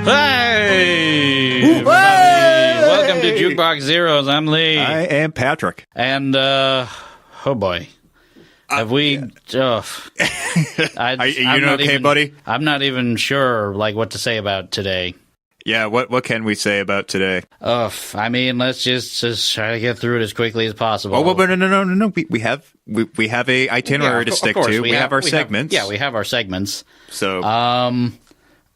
Hey! Welcome to Jukebox Zeros. I'm Lee. I am Patrick. And, oh boy. Have we... Yeah. Are you okay, buddy? I'm not even sure, what to say about today. Yeah, what can we say about today? I mean, let's just try to get through it as quickly as possible. Oh, well, no. We have a itinerary to stick to. We have our segments. We have our segments. So,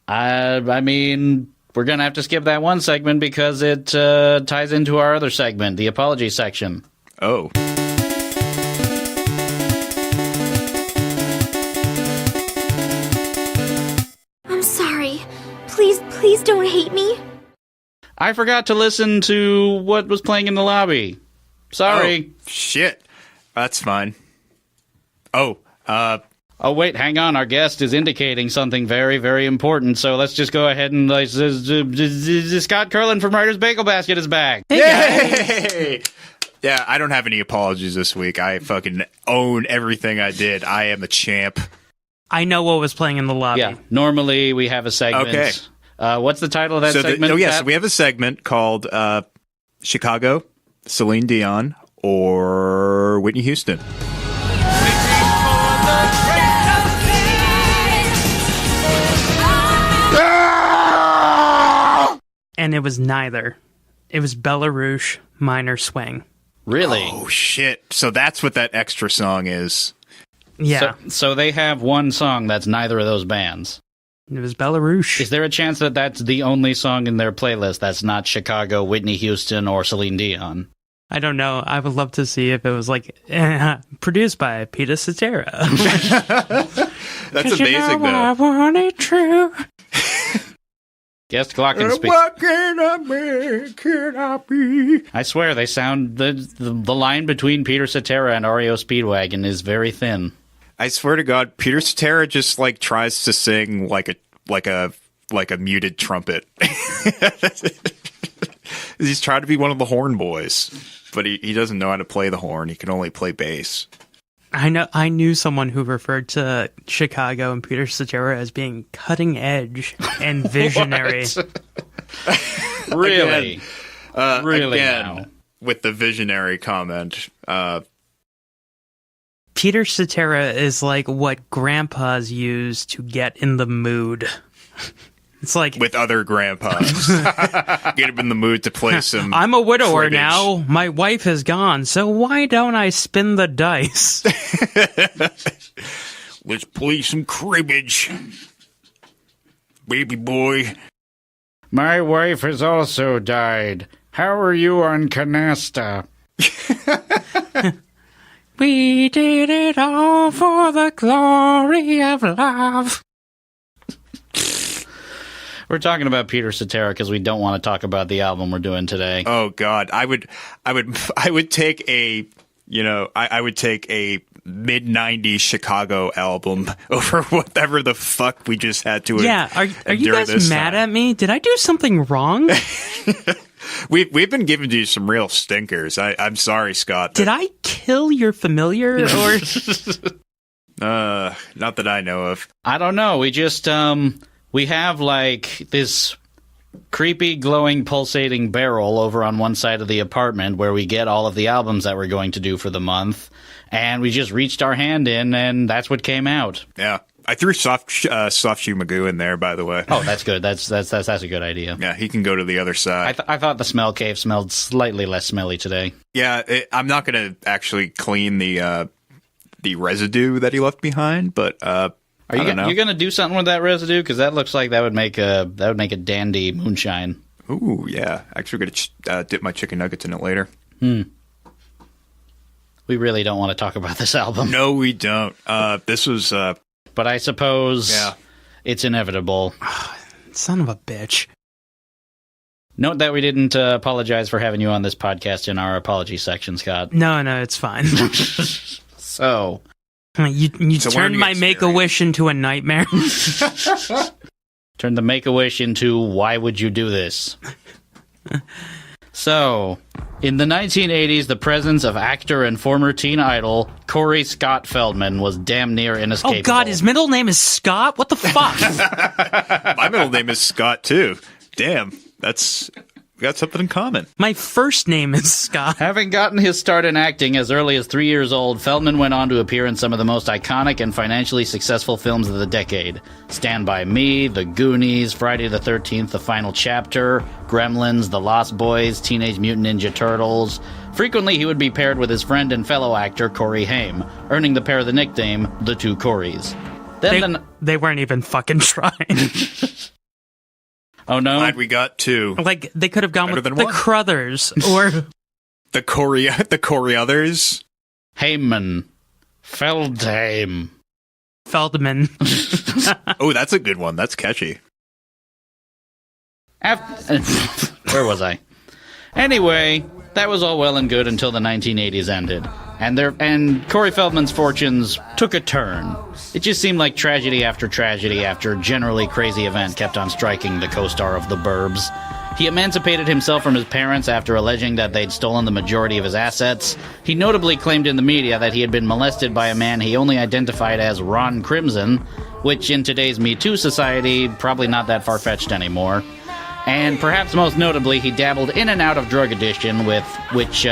I mean, we're gonna have to skip that one segment because it ties into our other segment, the apology section. Oh. I'm sorry. Please don't hate me. I forgot to listen to what was playing in the lobby. Sorry. Oh, shit. That's fine. Oh, wait, hang on. Our guest is indicating something very, very important, so let's just go ahead and... Scott Kurland from Writer's Bagel Basket is back. Yay! Yeah, I don't have any apologies this week. I fucking own everything I did. I am a champ. I know what was playing in the lobby. Yeah, normally we have a segment. Okay. What's the title of that segment? So we have a segment called Chicago, Celine Dion, or Whitney Houston. And it was neither. It was Belarus Minor Swing. Really? Oh, shit. So that's what that extra song is. Yeah. So they have one song that's neither of those bands. It was Belarus. Is there a chance that that's the only song in their playlist that's not Chicago, Whitney Houston, or Celine Dion? I don't know. I would love to see if it was produced by Peter Cetera. That's amazing, you know though. I want it true. Guest clock and speak. What can I be? Can I be? I swear they sound the line between Peter Cetera and REO Speedwagon is very thin. I swear to God, Peter Cetera just tries to sing like a muted trumpet. He's trying to be one of the horn boys, but he doesn't know how to play the horn. He can only play bass. I knew someone who referred to Chicago and Peter Cetera as being cutting edge and visionary. Really? Really again, now. With the visionary comment. Peter Cetera is like what grandpas use to get in the mood. It's like... With other grandpas. Get him in the mood to play some... I'm a widower cribbage. now. My wife is gone, so why don't I spin the dice? Let's play some cribbage. Baby boy. My wife has also died. How are you on canasta? We did it all for the glory of love. We're talking about Peter Cetera because we don't want to talk about the album we're doing today. Oh God, I would take a mid-90s Chicago album over whatever the fuck we just had to. Yeah, are you guys mad at me? Did I do something wrong? We've been giving you some real stinkers. I'm sorry, Scott. Did I kill your familiar or? Not that I know of. I don't know. We just we have this creepy, glowing, pulsating barrel over on one side of the apartment where we get all of the albums that we're going to do for the month, and we just reached our hand in, and that's what came out. Yeah, I threw Soft Shoe Magoo in there, by the way. Oh, that's good. That's a good idea. Yeah, he can go to the other side. I thought the smell cave smelled slightly less smelly today. Yeah, I'm not going to actually clean the residue that he left behind, but Are you going to do something with that residue? Because that looks like that would make a dandy moonshine. Ooh, yeah. Actually, going to dip my chicken nuggets in it later. We really don't want to talk about this album. No, we don't. This was... but I suppose it's inevitable. Son of a bitch. Note that we didn't apologize for having you on this podcast in our apology section, Scott. No, it's fine. So... You turned my Make-A-Wish into a nightmare. Turned the Make-A-Wish into why would you do this? So, in the 1980s, the presence of actor and former teen idol Corey Scott Feldman was damn near inescapable. Oh God, his middle name is Scott? What the fuck? My middle name is Scott, too. Damn, we got something in common. My first name is Scott. Having gotten his start in acting as early as 3 years old, Feldman went on to appear in some of the most iconic and financially successful films of the decade. Stand By Me, The Goonies, Friday the 13th, The Final Chapter, Gremlins, The Lost Boys, Teenage Mutant Ninja Turtles. Frequently, he would be paired with his friend and fellow actor Corey Haim, earning the pair the nickname The Two Coreys. They weren't even fucking trying. Oh, no? Glad we got two. Like, they could have gone Better with than the one. Crothers, or... The Corey others. Heyman. Feldheim. Feldman. Oh, that's a good one. That's catchy. Where was I? Anyway, that was all well and good until the 1980s ended. And Corey Feldman's fortunes took a turn. It just seemed like tragedy after generally crazy event kept on striking the co-star of The Burbs. He emancipated himself from his parents after alleging that they'd stolen the majority of his assets. He notably claimed in the media that he had been molested by a man he only identified as Ron Crimson, which in today's Me Too society, probably not that far-fetched anymore. And perhaps most notably, he dabbled in and out of drug addiction, which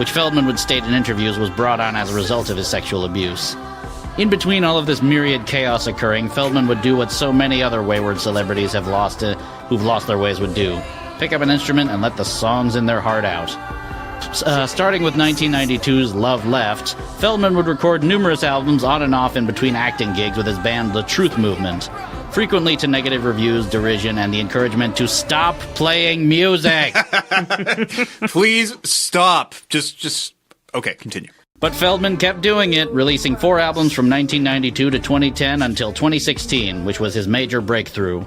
Feldman would state in interviews was brought on as a result of his sexual abuse. In between all of this myriad chaos occurring, Feldman would do what so many other wayward celebrities who've lost their ways would do: pick up an instrument and let the songs in their heart out. Starting with 1992's Love Left, Feldman would record numerous albums on and off in between acting gigs with his band The Truth Movement, frequently to negative reviews, derision, and the encouragement to stop playing music. Please stop. Just okay, continue. But Feldman kept doing it, releasing 4 albums from 1992 to 2010 until 2016, which was his major breakthrough.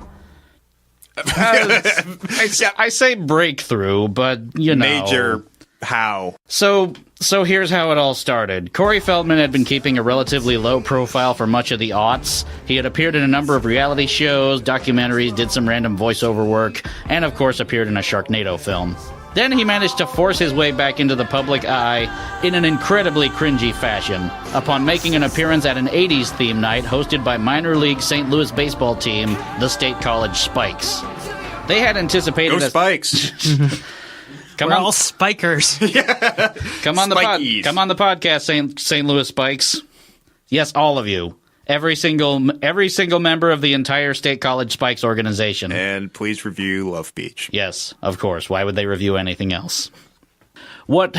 I say breakthrough, but, you know. Major how? So here's how it all started. Corey Feldman had been keeping a relatively low profile for much of the aughts. He had appeared in a number of reality shows, documentaries, did some random voiceover work, and of course appeared in a Sharknado film. Then he managed to force his way back into the public eye in an incredibly cringy fashion, upon making an appearance at an 80s theme night hosted by minor league St. Louis baseball team, the State College Spikes. They had anticipated... Go Spikes! Come We're on, all spikers. come on the podcast, St. Louis Spikes. Yes, all of you. Every single member of the entire State College Spikes organization. And please review Love Beach. Yes, of course. Why would they review anything else? What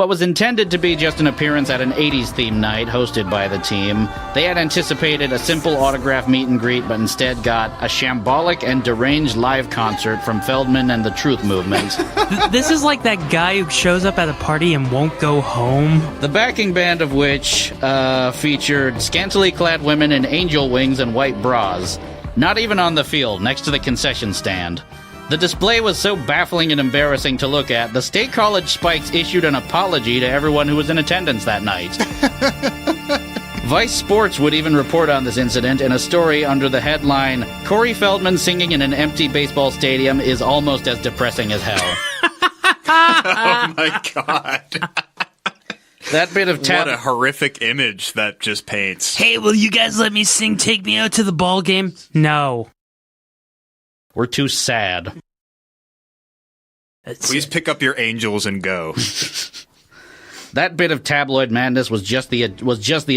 was intended to be just an appearance at an 80s theme night hosted by the team, they had anticipated a simple autograph meet and greet, but instead got a shambolic and deranged live concert from Feldman and the Truth Movement. This is like that guy who shows up at a party and won't go home. The backing band of which featured scantily clad women in angel wings and white bras, not even on the field, next to the concession stand. The display was so baffling and embarrassing to look at, the State College Spikes issued an apology to everyone who was in attendance that night. Vice Sports would even report on this incident in a story under the headline, "Corey Feldman singing in an empty baseball stadium is almost as depressing as hell." Oh my god. That bit of What a horrific image that just paints. Hey, will you guys let me sing Take Me Out to the Ball Game? No. We're too sad. Please pick up your angels and go. That bit of tabloid madness was just the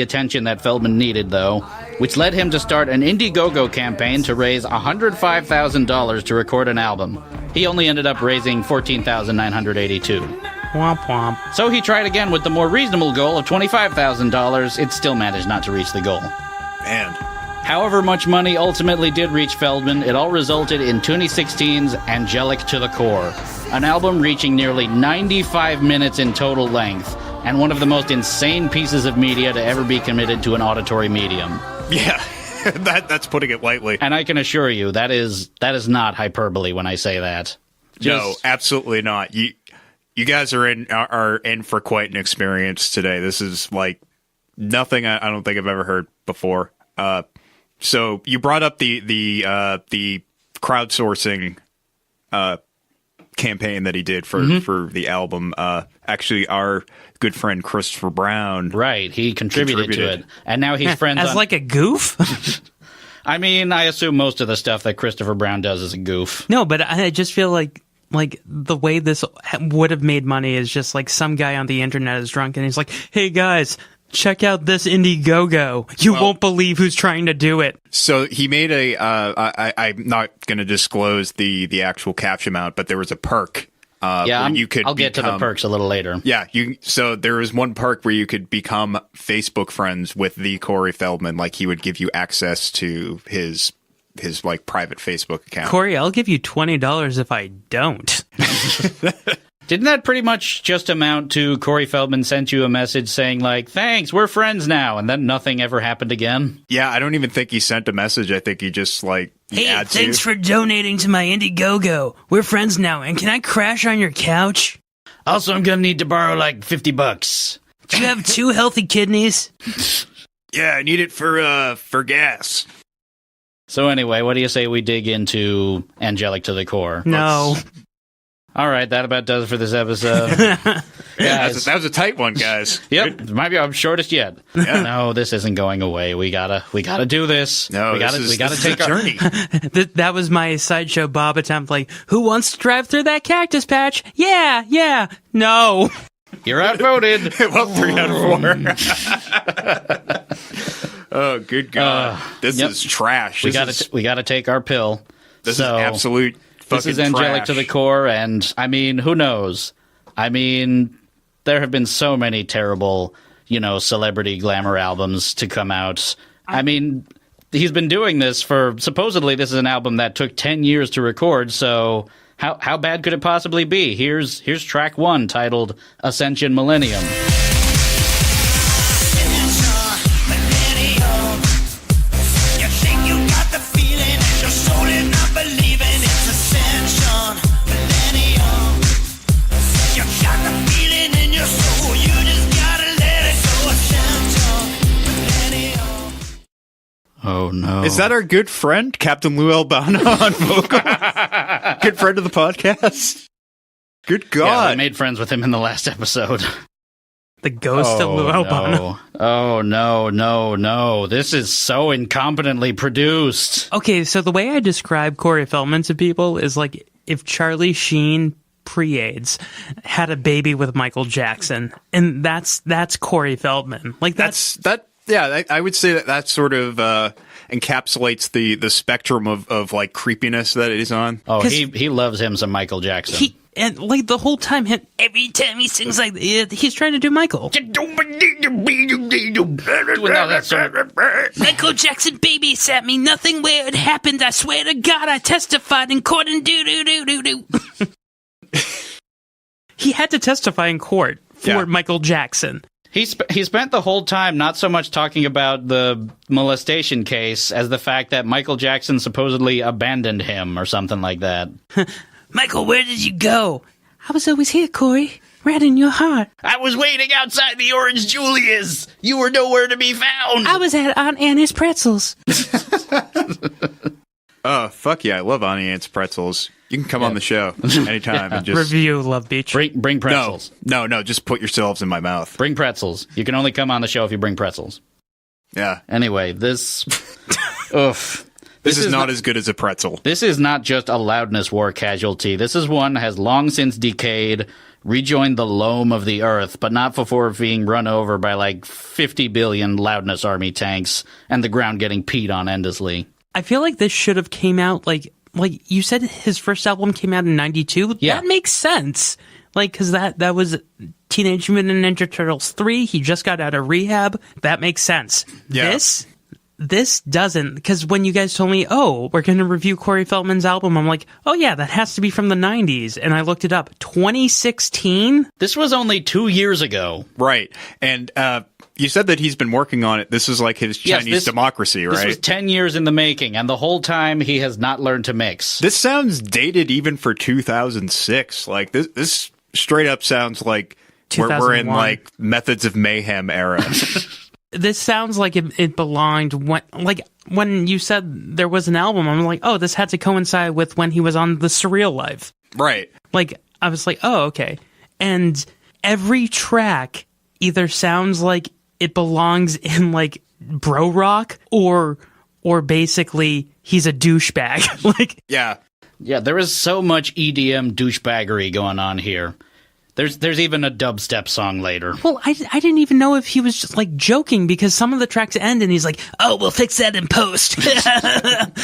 attention that Feldman needed, though, which led him to start an Indiegogo campaign to raise $105,000 to record an album. He only ended up raising $14,982. Womp womp. So he tried again with the more reasonable goal of $25,000. It still managed not to reach the goal. Man. However much money ultimately did reach Feldman, it all resulted in 2016's Angelic to the Core, an album reaching nearly 95 minutes in total length, and one of the most insane pieces of media to ever be committed to an auditory medium. Yeah, that's putting it lightly. And I can assure you, that is not hyperbole when I say that. No, absolutely not. You guys are in for quite an experience today. This is like nothing I don't think I've ever heard before. So you brought up the crowdsourcing campaign that he did for the album. Actually, our good friend Christopher Brown, right? He contributed to it, and now he's friends as like a goof. I mean, I assume most of the stuff that Christopher Brown does is a goof. No, but I just feel like the way this would have made money is just like some guy on the internet is drunk and he's like, hey guys, check out this Indiegogo. You won't believe who's trying to do it. So he made I'm not going to disclose the actual cash amount, but there was a perk. Yeah, you could I'll get to the perks a little later. Yeah, so there was one perk where you could become Facebook friends with the Corey Feldman. Like, he would give you access to his like private Facebook account. Corey, I'll give you $20 if I don't. Didn't that pretty much just amount to Corey Feldman sent you a message saying, like, thanks, we're friends now, and then nothing ever happened again? Yeah, I don't even think he sent a message. I think he just, like, hey, thanks for donating to my Indiegogo. We're friends now, and can I crash on your couch? Also, I'm gonna need to borrow, like, $50. Do you have 2 healthy kidneys? Yeah, I need it for gas. So anyway, what do you say we dig into Angelic to the core? No. All right, that about does it for this episode. Yeah, that was a tight one, guys. Yep, might be our shortest yet. Yeah. No, this isn't going away. We gotta do this. No, we gotta take our journey. That was my Sideshow Bob attempt. Like, who wants to drive through that cactus patch? Yeah. No. You're outvoted. Well, 3 out of 4. Oh, good God! This is trash. We gotta take our pill. This is absolute fucking This is Angelic trash. to the core, and I mean, who knows? I mean, there have been so many terrible, celebrity glamour albums to come out. I mean, he's been doing this supposedly this is an album that took 10 years to record, so how bad could it possibly be? Here's track 1, titled Ascension Millennium. Oh, no. Is that our good friend, Captain Lou Albano on vocal? Good friend of the podcast? Good God. Yeah, we made friends with him in the last episode. The ghost of Lou Albano. Oh, no. This is so incompetently produced. Okay, so the way I describe Corey Feldman to people is like if Charlie Sheen pre-AIDS had a baby with Michael Jackson, and that's Corey Feldman. Like Yeah, I would say that sort of encapsulates the spectrum of like creepiness that it is on. Oh, he loves him some Michael Jackson. And like the whole time, every time he sings like he's trying to do Michael. Michael Jackson babysat me. Nothing weird happened. I swear to God, I testified in court and do. He had to testify in court for Michael Jackson. He spent the whole time not so much talking about the molestation case as the fact that Michael Jackson supposedly abandoned him or something like that. Michael, where did you go? I was always here, Corey. Right in your heart. I was waiting outside the Orange Julius. You were nowhere to be found. I was at Aunt Annie's Pretzels. Oh, fuck yeah. I love Auntie Anne's Pretzels. You can come on the show anytime and just review Love Beach. Bring pretzels. No, just put yourselves in my mouth. Bring pretzels. You can only come on the show if you bring pretzels. Yeah. Anyway, this oof. This is not as good as a pretzel. This is not just a loudness war casualty. This is one that has long since decayed, rejoined the loam of the earth, but not before being run over by like 50 billion loudness army tanks and the ground getting peed on endlessly. I feel like this should have came out like you said his first album came out in 92. Yeah. That makes sense. Like, because that was Teenage Mutant Ninja Turtles 3. He just got out of rehab. That makes sense. Yeah. This doesn't, because when you guys told me, oh, we're going to review Corey Feldman's album, I'm like, oh yeah, that has to be from the 90s. And I looked it up. 2016? This was only 2 years ago. Right. And you said that he's been working on it. This is like his Chinese democracy, right? This was 10 years in the making, and the whole time he has not learned to mix. This sounds dated even for 2006. Like, this straight up sounds like we're in, like, Methods of Mayhem era. This sounds like it belonged when you said there was an album, I'm like, oh, this had to coincide with when he was on The Surreal Life. Right. Like, I was like, oh, okay. And every track either sounds like it belongs in like bro rock or or basically he's a douchebag. Like, Yeah. Yeah, there is so much EDM douchebaggery going on here. There's even a dubstep song later. well, I didn't even know if he was just like joking because some of the tracks end and he's like, "Oh, we'll fix that in post."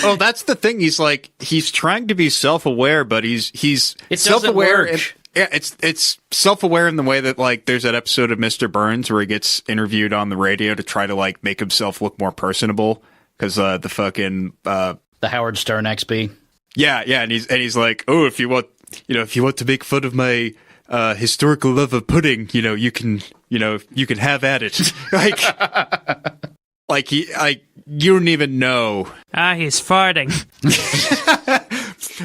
Oh, that's the thing. He's trying to be self-aware, but he's It doesn't self-aware. work. Yeah, it's self-aware in the way that like there's that episode of Mr. Burns where he gets interviewed on the radio to try to like make himself look more personable because the fucking The Howard Stern XP. yeah, and he's like, oh, if you want to make fun of my historical love of pudding, you can have at it. like you don't even know. He's farting.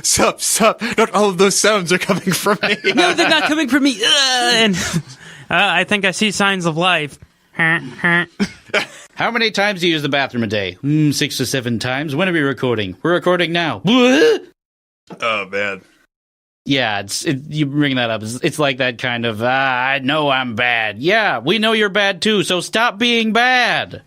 Sup. Not all of those sounds are coming from me. No, they're not coming from me. And I think I see signs of life. How many times do you use the bathroom a day? 6 to 7 times. When are we recording? We're recording now. Oh, man. Yeah, you bring that up. It's like that kind of, I know I'm bad. Yeah, we know you're bad too, so stop being bad.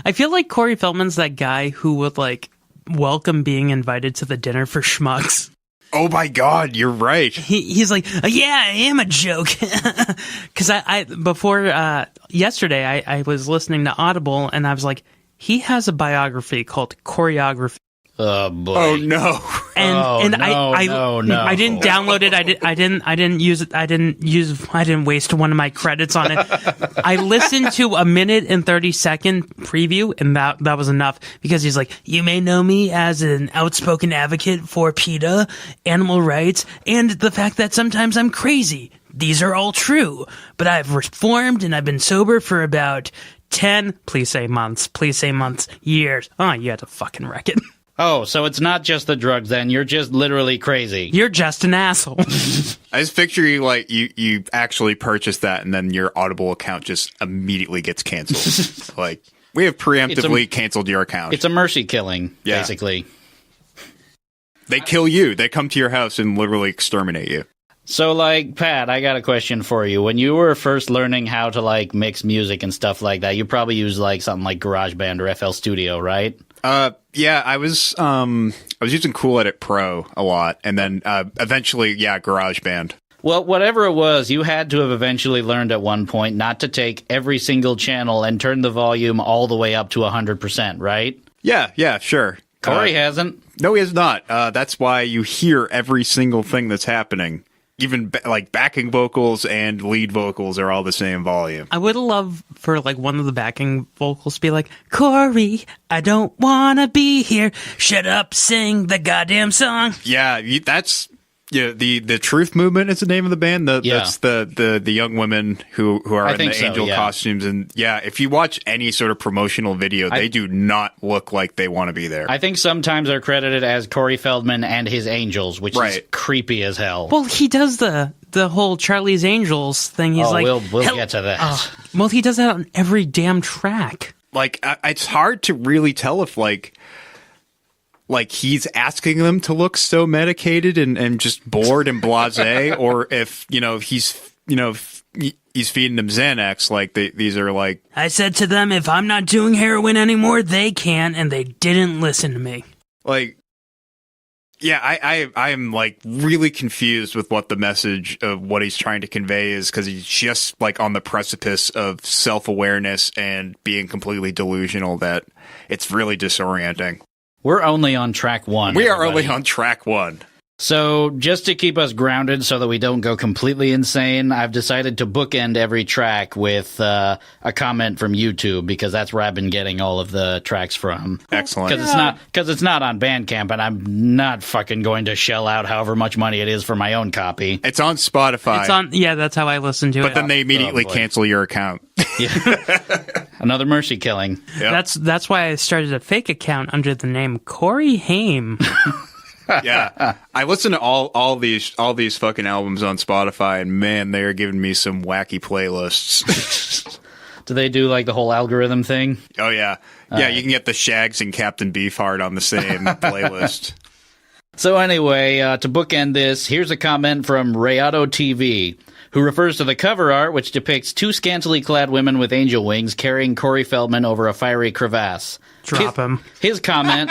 I feel like Corey Feldman's that guy who would like welcome being invited to the dinner for schmucks. Oh my God, you're right. He's like, yeah, I am a joke. Because I before yesterday I was listening to Audible and I was like, he has a biography called Choreography. Oh boy. Oh no. And no. I didn't download it. I didn't use it. I didn't waste one of my credits on it. I listened to a 1:30 preview, and that was enough because he's like, you may know me as an outspoken advocate for PETA, animal rights, and the fact that sometimes I'm crazy. These are all true, but I've reformed and I've been sober for about 10, please say months, years. Oh, you had to fucking wreck it. Oh, so it's not just the drugs then. You're just literally crazy. You're just an asshole. I just picture you like you actually purchased that and then your Audible account just immediately gets canceled. Like, we have preemptively canceled your account. It's a mercy killing, Yeah. basically. They kill you. They come to your house and literally exterminate you. So, like, Pat, I got a question for you. When you were first learning how to, like, mix music and stuff like that, you probably used, like, something like GarageBand or FL Studio, right? Yeah, I was using Cool Edit Pro a lot, and then eventually, GarageBand. Well, whatever it was, you had to have eventually learned at one point not to take every single channel and turn the volume all the way up to 100%, right? Yeah, sure. Corey hasn't. No, he has not. That's why you hear every single thing that's happening. Even like backing vocals and lead vocals are all the same volume. I would love for like one of the backing vocals to be like, Corey, I don't want to be here. Shut up, sing the goddamn song. Yeah, that's the Truth Movement is the name of the band. That's the young women who are in the angel costumes. And if you watch any sort of promotional video, they do not look like they want to be there. I think sometimes they're credited as Corey Feldman and his Angels, which is creepy as hell. Well, he does the whole Charlie's Angels thing. He's like, we'll get to that. Well, he does that on every damn track. Like, it's hard to really tell if like he's asking them to look so medicated and just bored and blasé, or if he's feeding them Xanax. Like these are like, I said to them, if I'm not doing heroin anymore, they can, and they didn't listen to me. Like, I am like really confused with what the message of what he's trying to convey is, because he's just like on the precipice of self-awareness and being completely delusional that it's really disorienting. We're only on track 1. We are only on track 1. So, just to keep us grounded so that we don't go completely insane, I've decided to bookend every track with a comment from YouTube, because that's where I've been getting all of the tracks from. Excellent. Because it's not on Bandcamp, and I'm not fucking going to shell out however much money it is for my own copy. It's on Spotify. That's how I listen to it. But then they immediately cancel your account. Another mercy killing. Yep. That's why I started a fake account under the name Corey Haim. Yeah, I listen to all these fucking albums on Spotify, and man, they are giving me some wacky playlists. Do they do like the whole algorithm thing? Oh yeah, you can get the Shags and Captain Beefheart on the same playlist. So anyway, to bookend this, here's a comment from Rayato TV, who refers to the cover art, which depicts two scantily clad women with angel wings carrying Corey Feldman over a fiery crevasse. Drop him. His comment,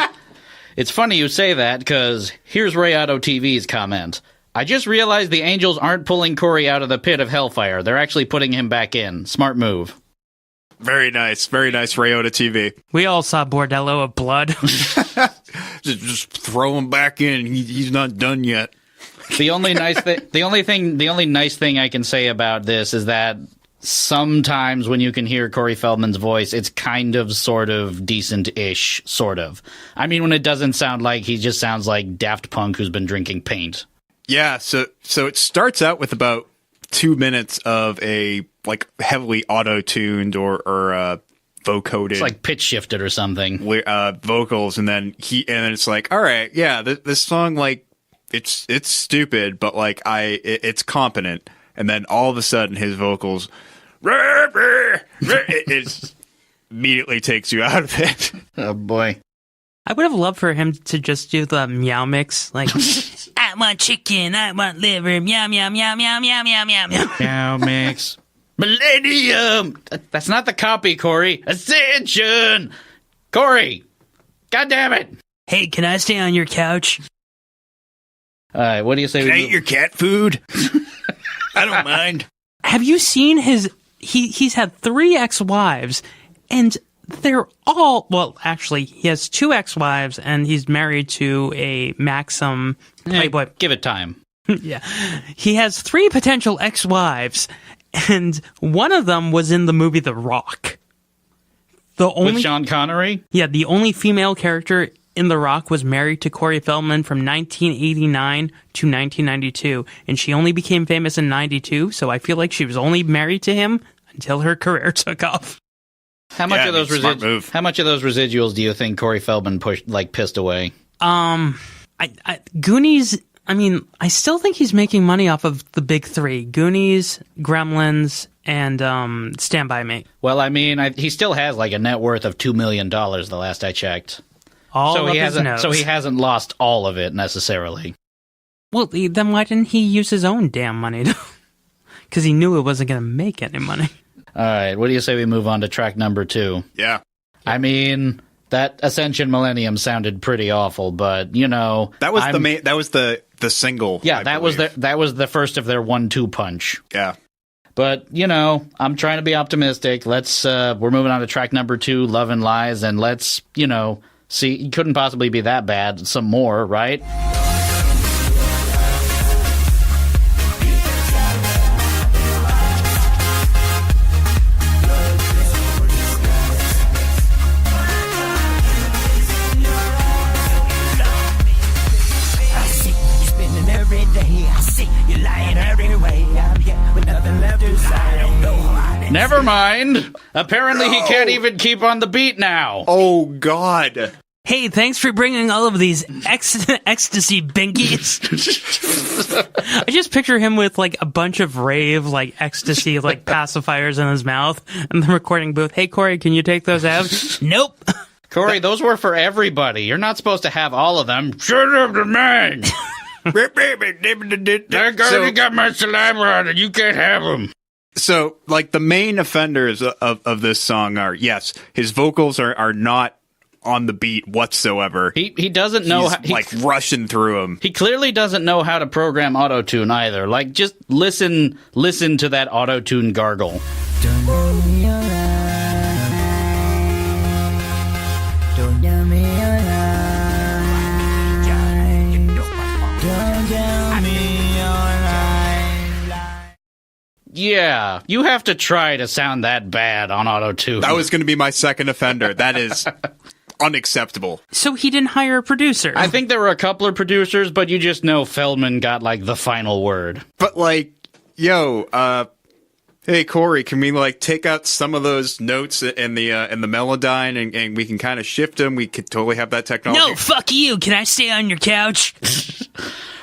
it's funny you say that, because here's Rayato TV's comment. I just realized the angels aren't pulling Corey out of the pit of hellfire. They're actually putting him back in. Smart move. Very nice, Ryota TV. We all saw Bordello of Blood. Just throw him back in. He's not done yet. The only nice thing I can say about this is that sometimes when you can hear Corey Feldman's voice, it's kind of, sort of, decent-ish, sort of. I mean, when it doesn't sound like he just sounds like Daft Punk who's been drinking paint. Yeah, so it starts out with about 2 minutes of a heavily auto-tuned or vocoded, it's like pitch shifted or something, vocals, and then it's like, all right, yeah, this song, it's stupid, but it's competent, and then all of a sudden his vocals, it immediately takes you out of it. Oh boy. I would have loved for him to just do the meow mix, like, I want chicken, I want liver, meow, meow, meow, meow, meow, meow, meow, meow. Meow mix. Millennium! That's not the copy, Corey. Ascension! Corey! God damn it! Hey, can I stay on your couch? Alright, what do you say? Can I eat your cat food? I don't mind. Have you seen he's had 3 ex-wives, and they're all, well, actually, he has 2 ex-wives, and he's married to a Maxim Playboy. Give it time. Yeah. He has 3 potential ex-wives, and one of them was in the movie The Rock. With Sean Connery? Yeah, the only female character in The Rock was married to Corey Feldman from 1989 to 1992, and she only became famous in 92, so I feel like she was only married to him until her career took off. How much of those residuals do you think Corey Feldman pissed away? Goonies, I mean, I still think he's making money off of the big 3. Goonies, Gremlins, and Stand By Me. Well, I mean, he still has a net worth of $2 million the last I checked. So he hasn't lost all of it necessarily. Well, then why didn't he use his own damn money? Because he knew it wasn't going to make any money. All right, what do you say we move on to track number 2? Yeah. I mean, that Ascension Millennium sounded pretty awful, but that was that was the single. Yeah, that was the first of their 1-2 punch. Yeah. But I'm trying to be optimistic. We're moving on to track number 2, Love and Lies, and let's see. It couldn't possibly be that bad. Some more, right? Never mind. Apparently he can't even keep on the beat now. Oh, God. Hey, thanks for bringing all of these ecstasy binkies. I just picture him with a bunch of rave, ecstasy, pacifiers in his mouth in the recording booth. Hey, Corey, can you take those out? Nope. Corey, those were for everybody. You're not supposed to have all of them. Shut up, the man. That guy got my saliva on it. You can't have them. So, the main offenders of this song are, yes, his vocals are not on the beat whatsoever. He doesn't know He's rushing through them. He clearly doesn't know how to program auto-tune either. Just listen to that auto-tune gargle. Yeah, you have to try to sound that bad on auto-tune. That was going to be my second offender. That is unacceptable. So he didn't hire a producer. I think there were a couple of producers, but you just know Feldman got the final word. But hey Corey, can we take out some of those notes in the Melodyne and we can kind of shift them? We could totally have that technology. No, fuck you. Can I stay on your couch?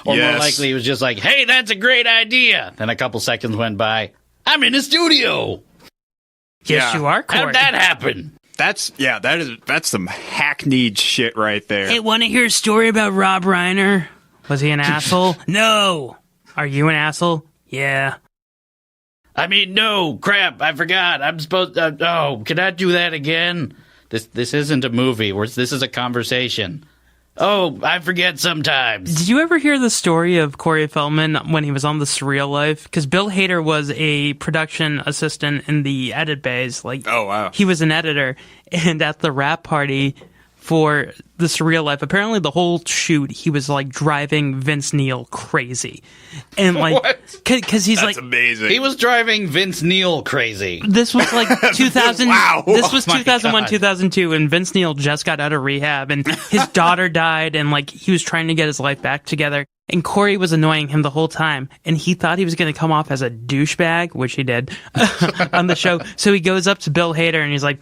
Or more likely, he was just hey, that's a great idea. Then a couple seconds went by. I'm in the studio. Yes, you are, Corey. How'd that happen? That's some hackneyed shit right there. Hey, want to hear a story about Rob Reiner? Was he an asshole? No. Are you an asshole? Yeah. I mean, no, crap, I forgot. I'm supposed to... oh, can I do that again? This isn't a movie. This is a conversation. Oh, I forget sometimes. Did you ever hear the story of Corey Feldman when he was on The Surreal Life? Because Bill Hader was a production assistant in the edit bays. Oh, wow. He was an editor. And at the rap party for The Surreal Life, apparently the whole shoot, he was, driving Vince Neil crazy. And, What? Because he's That's amazing. He was driving Vince Neil crazy. This was 2000. Wow. This was Oh my 2001, God. 2002, and Vince Neil just got out of rehab, and his daughter died, and he was trying to get his life back together. And Corey was annoying him the whole time, and he thought he was going to come off as a douchebag, which he did on the show. So he goes up to Bill Hader, and he's like,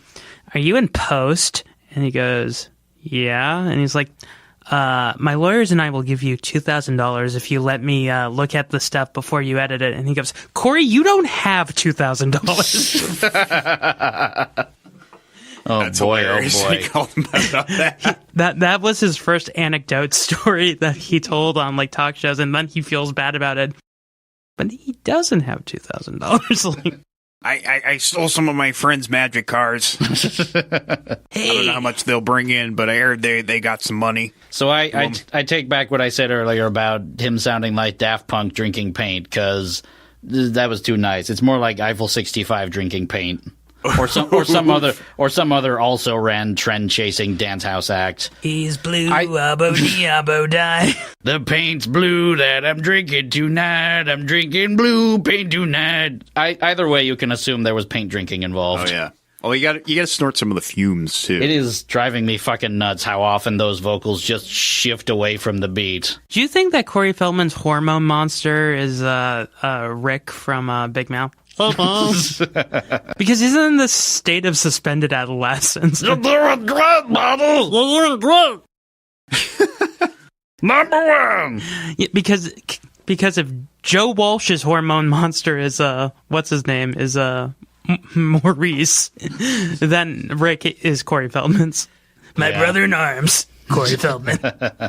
"Are you in post?" And he goes, "Yeah." And he's like, my lawyers and I will give you $2,000 if you let me look at the stuff before you edit it. And he goes, "Corey, you don't have $2,000. That's boy, hilarious. oh boy. He called him out on that. That was his first anecdote story that he told on talk shows, and then he feels bad about it. But he doesn't have $2,000. I stole some of my friends' magic cards. I don't know how much they'll bring in, but I heard they got some money. So I take back what I said earlier about him sounding like Daft Punk drinking paint, because that was too nice. It's more like Eiffel 65 drinking paint. Or some other also ran trend chasing dance house act. He's blue, abo die. The paint's blue that I'm drinking tonight. I'm drinking blue paint tonight. Either way, you can assume there was paint drinking involved. Oh yeah. Oh, you got to snort some of the fumes too. It is driving me fucking nuts how often those vocals just shift away from the beat. Do you think that Corey Feldman's hormone monster is Rick from Big Mouth? Because he's in this state of suspended adolescence. You're doing great, buddy. You're doing great. Number one. Yeah, because if Joe Walsh's hormone monster is what's his name is Maurice, then Rick is Corey Feldman's. My brother in arms, Corey Feldman.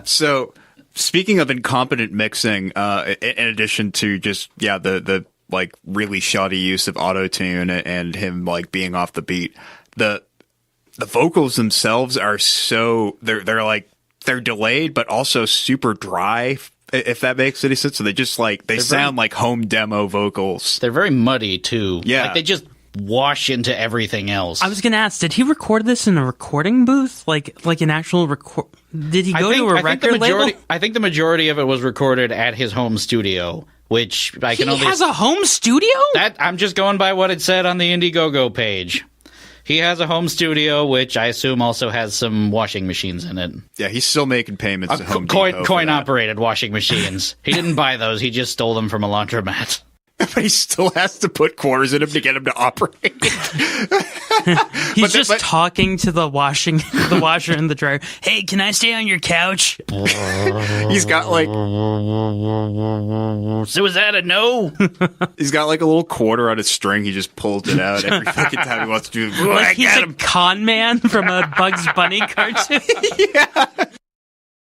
So, speaking of incompetent mixing, in addition to just the really shoddy use of auto-tune and him being off the beat, the vocals themselves are so they're delayed but also super dry, if that makes any sense. So they just they sound like home demo vocals. They're very muddy too. Yeah. They just wash into everything else. I was gonna ask, did he record this in a recording booth, like an actual record? Did he go to a record label? I think the majority of it was recorded at his home studio, which I can only... He has a home studio? I'm just going by what it said on the Indiegogo page. He has a home studio, which I assume also has some washing machines in it. Yeah, he's still making payments to Home Depot. Coin-operated washing machines. He didn't buy those. He just stole them from a laundromat. But he still has to put quarters in him to get him to operate. He's just talking to the washer and the dryer. Hey, can I stay on your couch? He's got So is that a no? he's got a little quarter on a string. He just pulls it out every fucking time he wants to do. He's a con man from a Bugs Bunny cartoon. Yeah.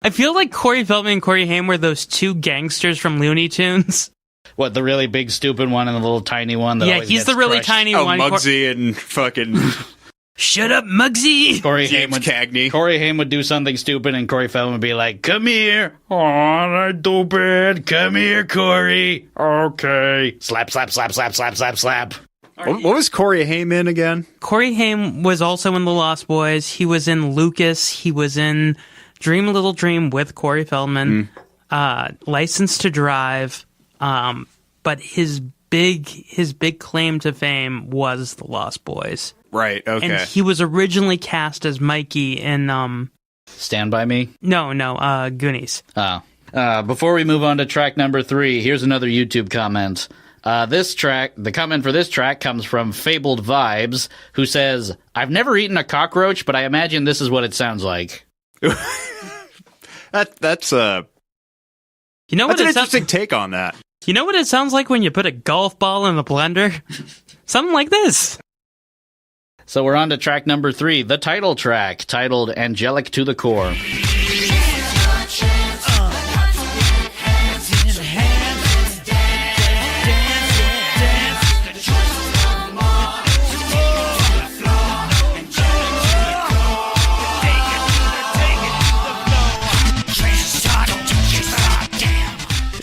I feel like Corey Feldman and Corey Haim were those two gangsters from Looney Tunes. What, the really big stupid one and the little tiny one? Yeah, he's the really tiny one. Muggsy and fucking... Shut up, Muggsy! James Cagney. Corey Haim would do something stupid, and Corey Feldman would be like, "Come here. Oh, not stupid. Come here, Corey. Okay." Slap, slap, slap, slap, slap, slap, slap. What was Corey Haim in again? Corey Haim was also in The Lost Boys. He was in Lucas. He was in Dream a Little Dream with Corey Feldman. License to Drive. But his big claim to fame was The Lost Boys. Right, okay. And he was originally cast as Mikey in Stand By Me? No, Goonies. Before we move on to track number 3, here's another YouTube comment. The comment for this track comes from Fabled Vibes, who says, "I've never eaten a cockroach, but I imagine this is what it sounds like." That's You know what an it sounds interesting take on that. You know what it sounds like when you put a golf ball in the blender? Something like this. So we're on to track number 3, the title track, titled Angelic to the Core.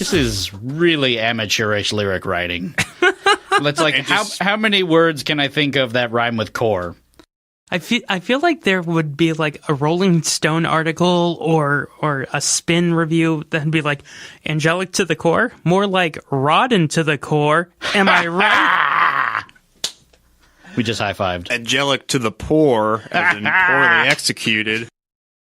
This is really amateurish lyric writing. It's like, how many words can I think of that rhyme with core? I feel like there would be like a Rolling Stone article or a Spin review that'd be like, Angelic to the core? More like Rodden to the core. Am I right? We just high-fived. Angelic to the poor, as in poorly executed.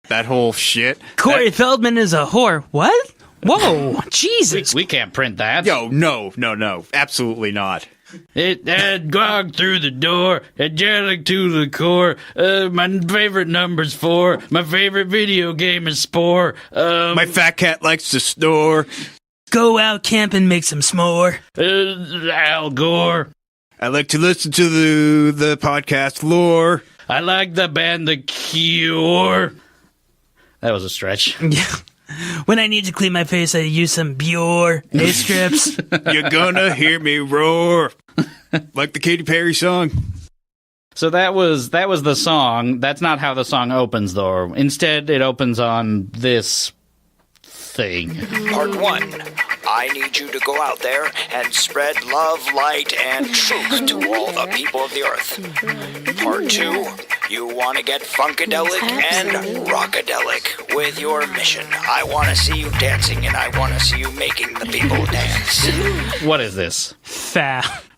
That whole shit. Corey Feldman is a whore. What? Whoa, Jesus. We can't print that. Yo, no. Absolutely not. It had gog through the door, angelic to the core. My favorite number's 4. My favorite video game is Spore. My fat cat likes to snore. Go out camp and make some s'more. Al Gore. I like to listen to the podcast lore. I like the band The Cure. That was a stretch. Yeah. When I need to clean my face, I use some Bior A-strips. You're gonna hear me roar. Like the Katy Perry song. So that was the song. That's not how the song opens, though. Instead, it opens on this thing. Part 1. I need you to go out there and spread love, light, and truth to all the people of the earth. Part 2. You want to get Funkadelic and Rockadelic with your mission. I want to see you dancing, and I want to see you making the people dance. What is this?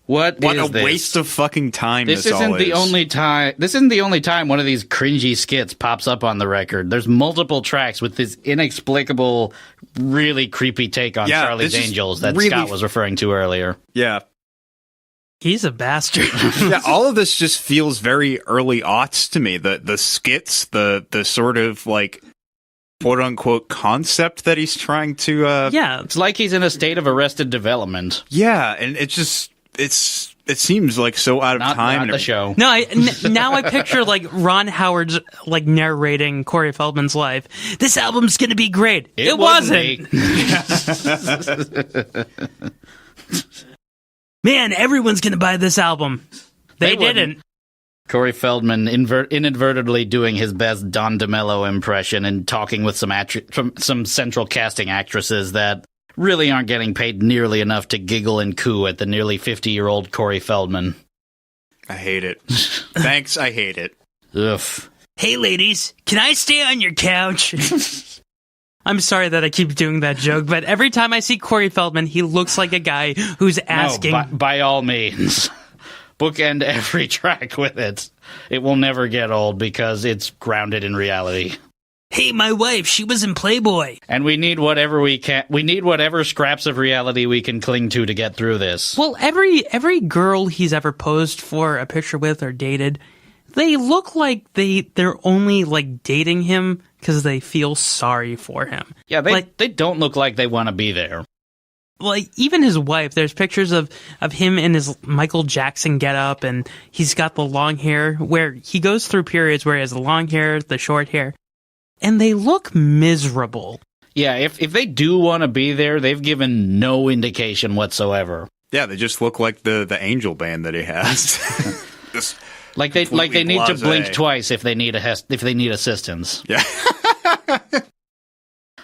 What is a this? waste of fucking time This this isn't all the is. only time. This isn't the only time one of these cringy skits pops up on the record. There's multiple tracks with this inexplicable, really creepy take on Charlie's Angels that really Scott was referring to earlier. Yeah. He's a bastard. Yeah, all of this just feels very early aughts to me. The skits, the sort of like quote unquote concept that he's trying to Yeah. It's like he's in a state of arrested development. Yeah, and it seems like so out of time. Not the show. No, now I picture like Ron Howard's like narrating Corey Feldman's life. This album's gonna be great. It wasn't. Man, everyone's gonna buy this album. They didn't. Corey Feldman inadvertently doing his best Don DeMello impression and talking with some central casting actresses that really aren't getting paid nearly enough to giggle and coo at the nearly 50-year-old Corey Feldman. I hate it. Thanks, I hate it. Ugh. Hey ladies, can I stay on your couch? I'm sorry that I keep doing that joke, but every time I see Corey Feldman, he looks like a guy who's asking... No, by all means. Bookend every track with it. It will never get old because it's grounded in reality. Hey, my wife, she was in Playboy. And we need whatever we can. We need whatever scraps of reality we can cling to get through this. Well, every girl he's ever posed for a picture with or dated, they look like they're only like dating him because they feel sorry for him. Yeah, they don't look like they want to be there. Like, even his wife, there's pictures of him in his Michael Jackson getup, and he's got the long hair, where he goes through periods where he has the long hair, the short hair, and they look miserable. Yeah, if they do want to be there, they've given no indication whatsoever. Yeah, they just look like the Angel band that he has. Like they need to blink twice if they need assistance. Yeah.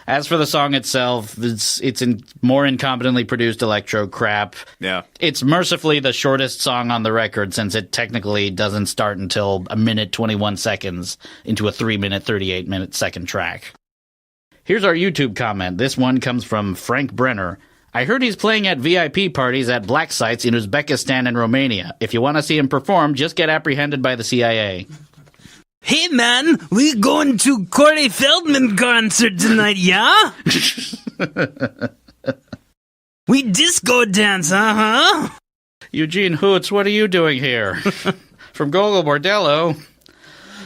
As for the song itself, it's more incompetently produced electro crap. Yeah. It's mercifully the shortest song on the record since it technically doesn't start until 1 minute 21 seconds into a 3 minute 38-second track. Here's our YouTube comment. This one comes from Frank Brenner. I heard he's playing at VIP parties at black sites in Uzbekistan and Romania. If you want to see him perform, just get apprehended by the CIA. Hey man, we going to Corey Feldman concert tonight, yeah? We disco dance, uh-huh? Eugene Hoots, what are you doing here? From Gogol Bordello.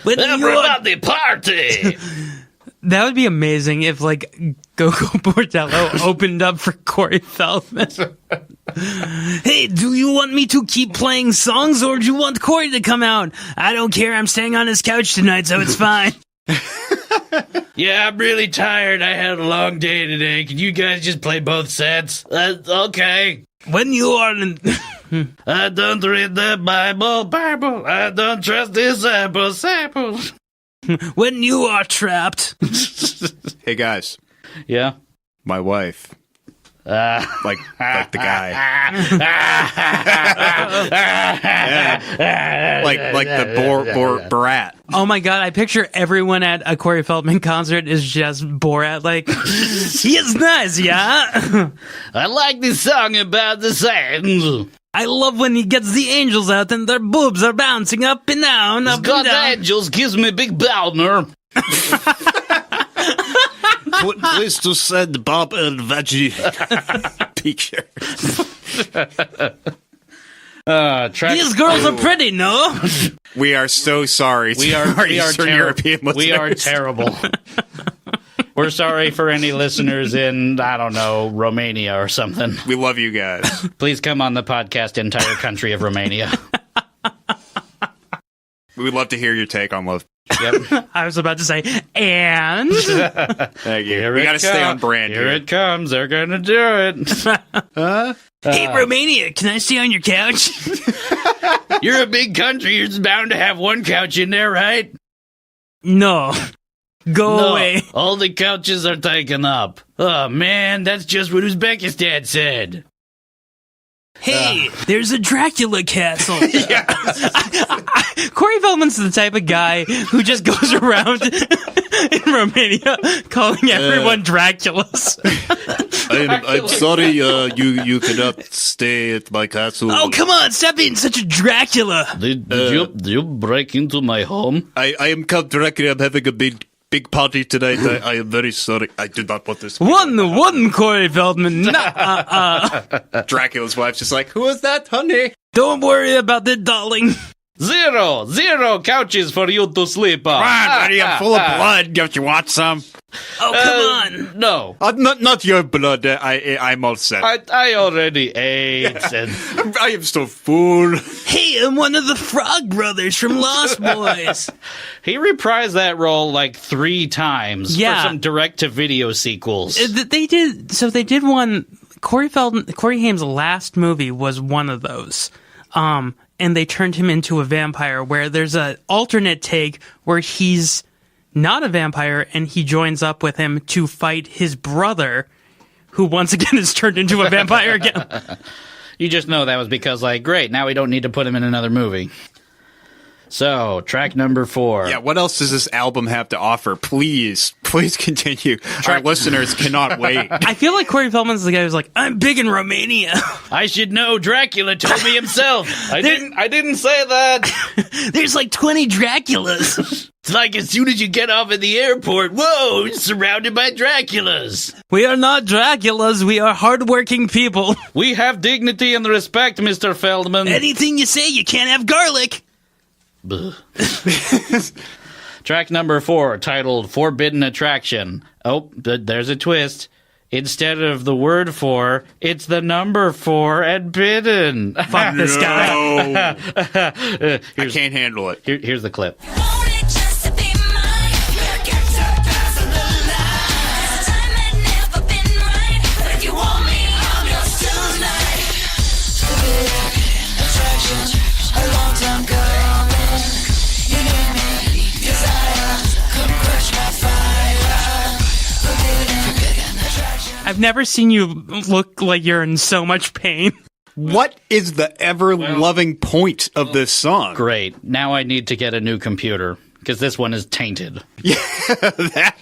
Everybody party! That would be amazing if, like, Gogo Bordello opened up for Corey Feldman. Hey, do you want me to keep playing songs, or do you want Corey to come out? I don't care, I'm staying on his couch tonight, so it's fine. Yeah, I'm really tired. I had a long day today. Can you guys just play both sets? Okay. When you are in... I don't read the Bible. I don't trust disciples. When you are trapped. Hey guys, Yeah? my wife. like the guy. Yeah. Like the Borat. Oh my god, I picture everyone at a Corey Feldman concert is just Borat, like, he is nice, yeah? I like this song about the sands. I love when he gets the angels out and their boobs are bouncing up and down, up and Got down. angels gives me big boner. Please to send Bob and Veggie picture. These girls are pretty, no? We are so sorry. We are European listeners. We are terrible. We're sorry for any listeners in, I don't know, Romania or something. We love you guys. Please come on the podcast, entire country of Romania. We would love to hear your take on love. Yep. I was about to say, and? Thank you. We got to stay on brand here. Here it comes. They're going to do it. Hey, Romania, can I stay on your couch? You're a big country. You're bound to have one couch in there, right? No. Go away. All the couches are taken up. Oh, man, that's just what Uzbekistan said. Hey, there's a Dracula castle. Corey Feldman's the type of guy who just goes around in Romania calling everyone Draculas. I'm sorry, you cannot stay at my castle. Oh, come on, stop being such a Dracula. Did you break into my home? I am Count Dracula. I'm having a big party tonight. I am very sorry. I did not want this. One, Corey Feldman. Dracula's wife's just like, who is that, honey? Don't worry about it, darling. Zero couches for you to sleep on. Come on, buddy, I'm full of blood. Don't you want some? Oh, come on. No. Not your blood. I'm all set. I already ate. And I am so full. Hey, I'm one of the Frog Brothers from Lost Boys. he reprised that role like 3 times for some direct-to-video sequels. They did one. Corey Haim's last movie was one of those. And they turned him into a vampire, where there's an alternate take where he's not a vampire and he joins up with him to fight his brother, who once again is turned into a vampire again. You just know that was because, like, great, now we don't need to put him in another movie. So, track number 4. Yeah, what else does this album have to offer? Please continue. Our listeners cannot wait. I feel like Corey Feldman's the guy who's like, I'm big in Romania. I should know. Dracula told me himself. I didn't say that. There's like 20 Draculas. It's like as soon as you get off at the airport, whoa, it's surrounded by Draculas. We are not Draculas. We are hardworking people. We have dignity and respect, Mr. Feldman. Anything you say, you can't have garlic. Track number 4, titled Forbidden Attraction. Oh, there's a twist. Instead of the word 4, it's the number 4 and bidden. Fuck this guy. I can't handle it. Here's the clip. I've never seen you look like you're in so much pain. What is the ever-loving point of this song? Great. Now I need to get a new computer, because this one is tainted. Yeah, that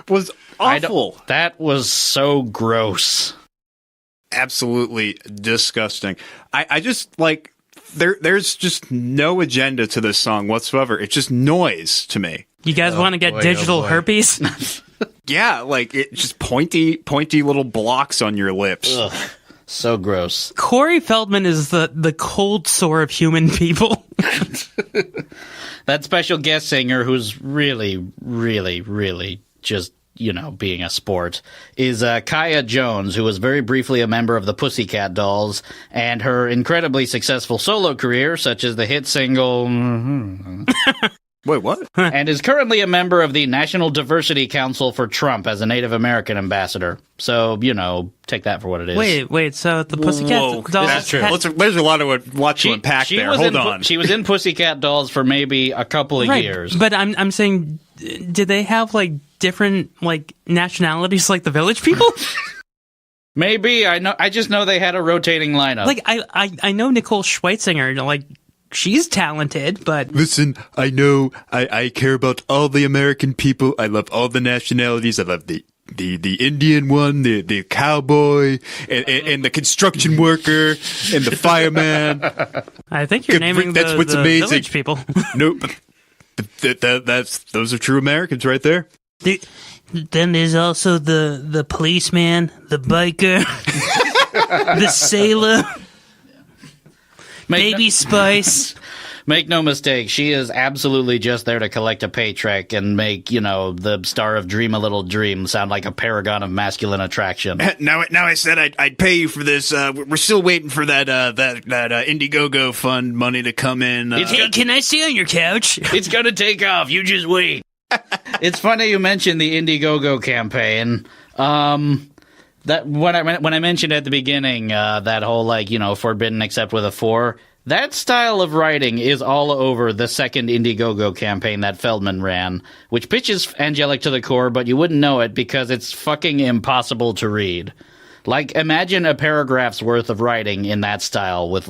was awful. That was so gross. Absolutely disgusting. I just, like, there's just no agenda to this song whatsoever. It's just noise to me. You guys want to get digital herpes? Yeah, like, it's just pointy little blocks on your lips. Ugh, so gross. Corey Feldman is the cold sore of human people. That special guest singer who's really, really, really just, being a sport, is Kaya Jones, who was very briefly a member of the Pussycat Dolls, and her incredibly successful solo career, such as the hit single... Wait, what? And is currently a member of the National Diversity Council for Trump as a Native American ambassador. So, take that for what it is. Wait, so the Pussycat Dolls... That's true. There's a lot to unpack there. Hold on. She was in Pussycat Dolls for maybe a couple of years. But I'm saying, did they have, like, different, like, nationalities like the Village People? Maybe. I just know they had a rotating lineup. Like, I know Nicole Schweitzinger, like, she's talented, but... Listen, I know I care about all the American people. I love all the nationalities. I love the Indian one, the cowboy, and the construction worker, and the fireman. I think you're naming that's what's the amazing. Village people. Nope. Those are true Americans right there. Then there's also the policeman, the biker, the sailor, Baby Spice. Make no mistake, she is absolutely just there to collect a paycheck and make, the star of Dream a Little Dream sound like a paragon of masculine attraction. Now I said I'd pay you for this. We're still waiting for that Indiegogo fund money to come in. Hey, can I stay on your couch? It's gonna take off. You just wait. It's funny you mentioned the Indiegogo campaign. That when I mentioned at the beginning that whole forbidden except with a 4. That style of writing is all over the second Indiegogo campaign that Feldman ran, which pitches Angelic to the core, but you wouldn't know it because it's fucking impossible to read. Like, imagine a paragraph's worth of writing in that style with,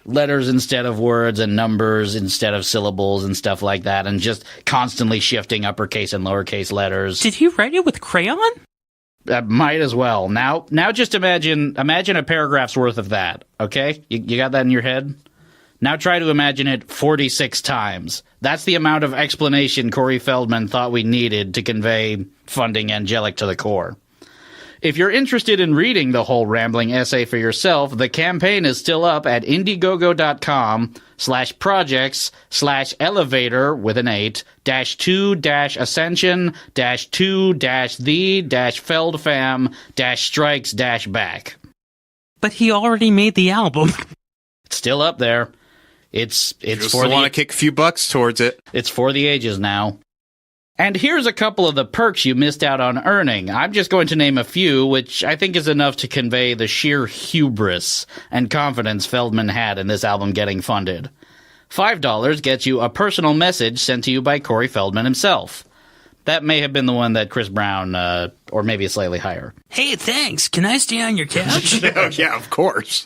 letters instead of words and numbers instead of syllables and stuff like that, and just constantly shifting uppercase and lowercase letters. Did he write it with crayon? Might as well. Now just imagine a paragraph's worth of that, okay? You got that in your head? Now try to imagine it 46 times. That's the amount of explanation Corey Feldman thought we needed to convey funding Angelic to the core. If you're interested in reading the whole rambling essay for yourself, the campaign is still up at indiegogo.com/projects/elevator with an 8 -2-ascension -2-the-feldfam-strikes-back. But he already made the album. It's still up there. It's Just for want to kick a few bucks towards it. It's for the ages now. And here's a couple of the perks you missed out on earning. I'm just going to name a few, which I think is enough to convey the sheer hubris and confidence Feldman had in this album getting funded. $5 gets you a personal message sent to you by Corey Feldman himself. That may have been the one that Chris Brown, or maybe slightly higher. Hey, thanks. Can I stay on your couch? Oh, yeah, of course.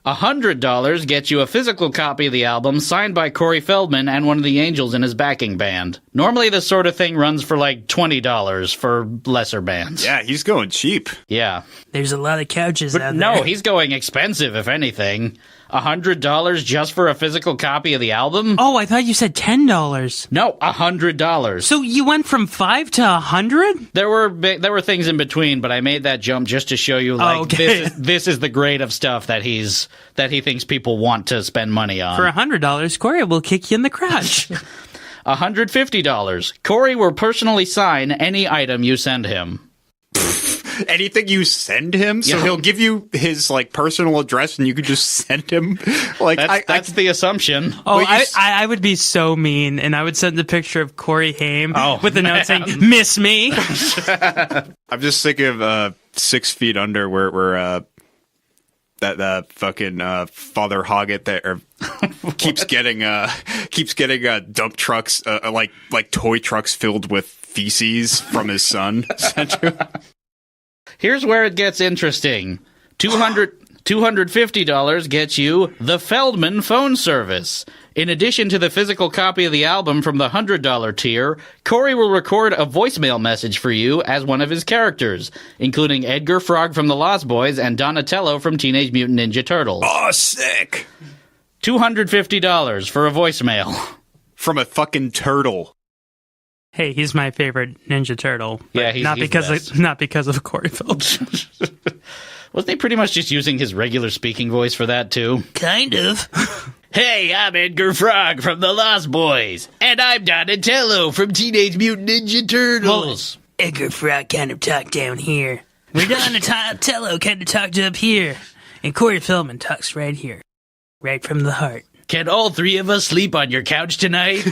$100 gets you a physical copy of the album signed by Corey Feldman and one of the angels in his backing band. Normally this sort of thing runs for like $20 for lesser bands. Yeah, he's going cheap. Yeah. There's a lot of couches out there. No, he's going expensive, if anything. $100 just for a physical copy of the album? Oh, I thought you said $10. No, $100. So you went from 5 to 100? There were things in between, but I made that jump just to show you, this is the grade of stuff that he thinks people want to spend money on. For $100, Corey will kick you in the crotch. $150. Corey will personally sign any item you send him. Anything you send him, so he'll give you his personal address, and you could just send him. That's the assumption. Oh, I would be so mean, and I would send a picture of Corey Haim with a note saying "Miss me." I'm just thinking of 6 Feet Under, where that fucking Father Hoggett there keeps getting dump trucks, like toy trucks filled with feces from his son. Here's where it gets interesting. $250 gets you the Feldman phone service. In addition to the physical copy of the album from the $100 tier, Corey will record a voicemail message for you as one of his characters, including Edgar Frog from the Lost Boys and Donatello from Teenage Mutant Ninja Turtles. Oh, sick! $250 for a voicemail. From a fucking turtle. Hey, he's my favorite Ninja Turtle. Yeah, he's not because of Corey Feldman. Wasn't he pretty much just using his regular speaking voice for that too? Kind of. Hey, I'm Edgar Frog from the Lost Boys, and I'm Donatello from Teenage Mutant Ninja Turtles. Well, Edgar Frog kind of talked down here. We're Donatello kind of talked up here, and Corey Feldman talks right here, right from the heart. Can all three of us sleep on your couch tonight?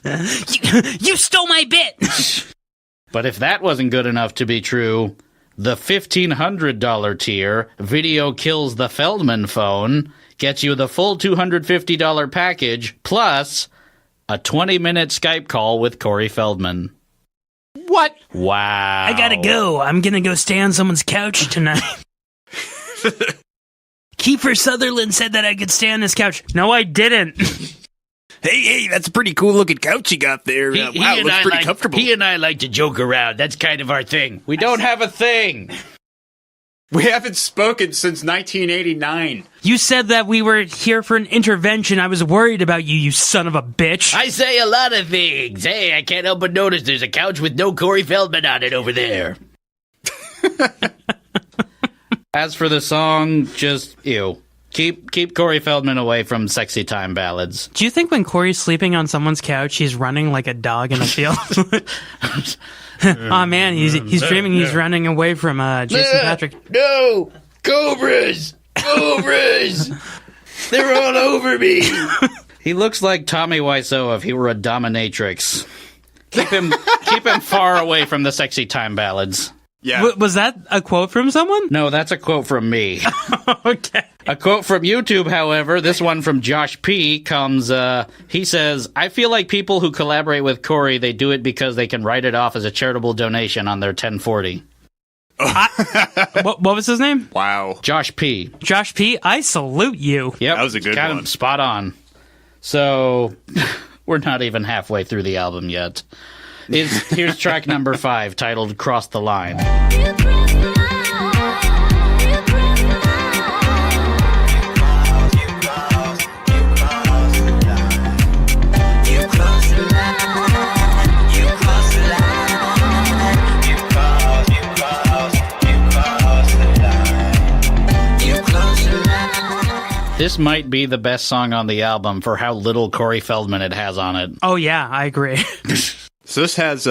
You stole my bit! But if that wasn't good enough to be true, the $1,500 tier, Video Kills the Feldman Phone, gets you the full $250 package, plus a 20-minute Skype call with Corey Feldman. What? Wow. I gotta go. I'm gonna go stay on someone's couch tonight. Kiefer Sutherland said that I could stay on his couch. No, I didn't. Hey, that's a pretty cool looking couch you got there. Wow, it looks pretty comfortable. He and I like to joke around. That's kind of our thing. We don't have a thing. We haven't spoken since 1989. You said that we were here for an intervention. I was worried about you, you son of a bitch. I say a lot of things. Hey, I can't help but notice there's a couch with no Corey Feldman on it over there. As for the song, just ew. Keep Corey Feldman away from sexy time ballads. Do you think when Corey's sleeping on someone's couch, he's running like a dog in a field? Oh man, he's dreaming he's running away from Jason Patrick. No! Cobras! Cobras! They're all over me! He looks like Tommy Wiseau if he were a dominatrix. Keep him far away from the sexy time ballads. Yeah. Was that a quote from someone? No, that's a quote from me. Okay. A quote from YouTube, however, this one from Josh P. comes, he says, I feel like people who collaborate with Corey, they do it because they can write it off as a charitable donation on their 1040. What was his name? Wow. Josh P. Josh P. I salute you. Yep. That was a good got one. Him spot on. So, we're not even halfway through the album yet. Here's track number 5, titled Cross the Line. This might be the best song on the album for how little Corey Feldman it has on it. Oh yeah, I agree. So this has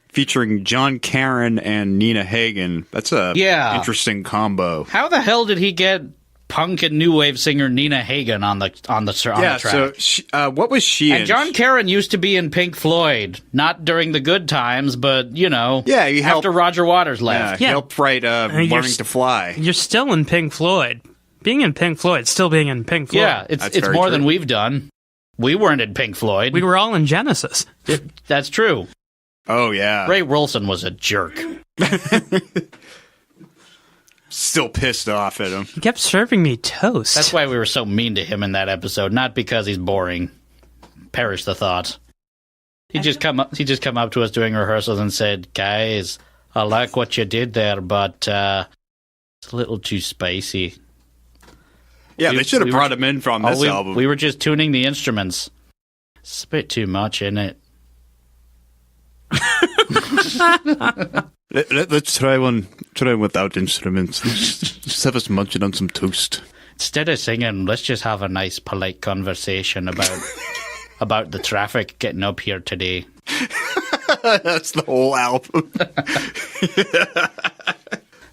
featuring John Caron and Nina Hagen. That's a interesting combo. How the hell did he get punk and new wave singer Nina Hagen on the track? So what was she in? And John Caron used to be in Pink Floyd, not during the good times, but you know, he after Roger Waters left. He helped write Learning to Fly. You're still in Pink Floyd. Being in Pink Floyd, still being in Pink Floyd. Yeah, it's more than we've done. We weren't in Pink Floyd. We were all in Genesis. That's true. Oh, yeah. Ray Wilson was a jerk. Still pissed off at him. He kept serving me toast. That's why we were so mean to him in that episode, not because he's boring. Perish the thought. He just come up to us during rehearsals and said, "Guys, I like what you did there, but it's a little too spicy." Yeah, they should have brought him in from this album. We were just tuning the instruments. It's a bit too much, isn't it? Let's try one without instruments. Just have us munching on some toast. Instead of singing, let's just have a nice, polite conversation about the traffic getting up here today. That's the whole album.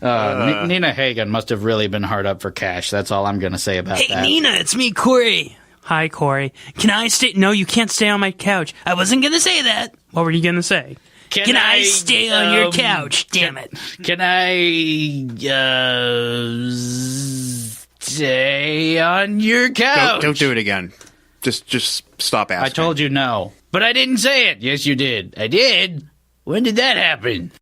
Nina Hagen must have really been hard up for cash. That's all I'm going to say about that. Hey, Nina, it's me, Corey. Hi, Corey. Can I stay? No, you can't stay on my couch. I wasn't going to say that. What were you going to say? Can I stay on your couch? Damn it. Can I stay on your couch? Don't do it again. Just stop asking. I told you no. But I didn't say it. Yes, you did. I did. When did that happen?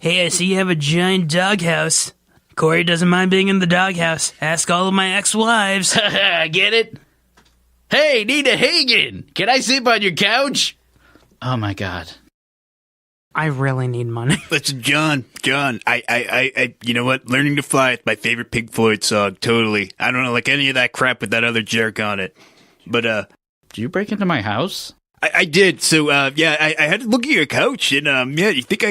Hey, I see you have a giant doghouse. Corey doesn't mind being in the doghouse. Ask all of my ex-wives. Get it? Hey, Nina Hagen, can I sleep on your couch? Oh my god. I really need money. Listen, John, I, you know what? Learning to Fly is my favorite Pink Floyd song, totally. I don't like any of that crap with that other jerk on it. But, Did you break into my house? I did. So, I had to look at your couch, and, you think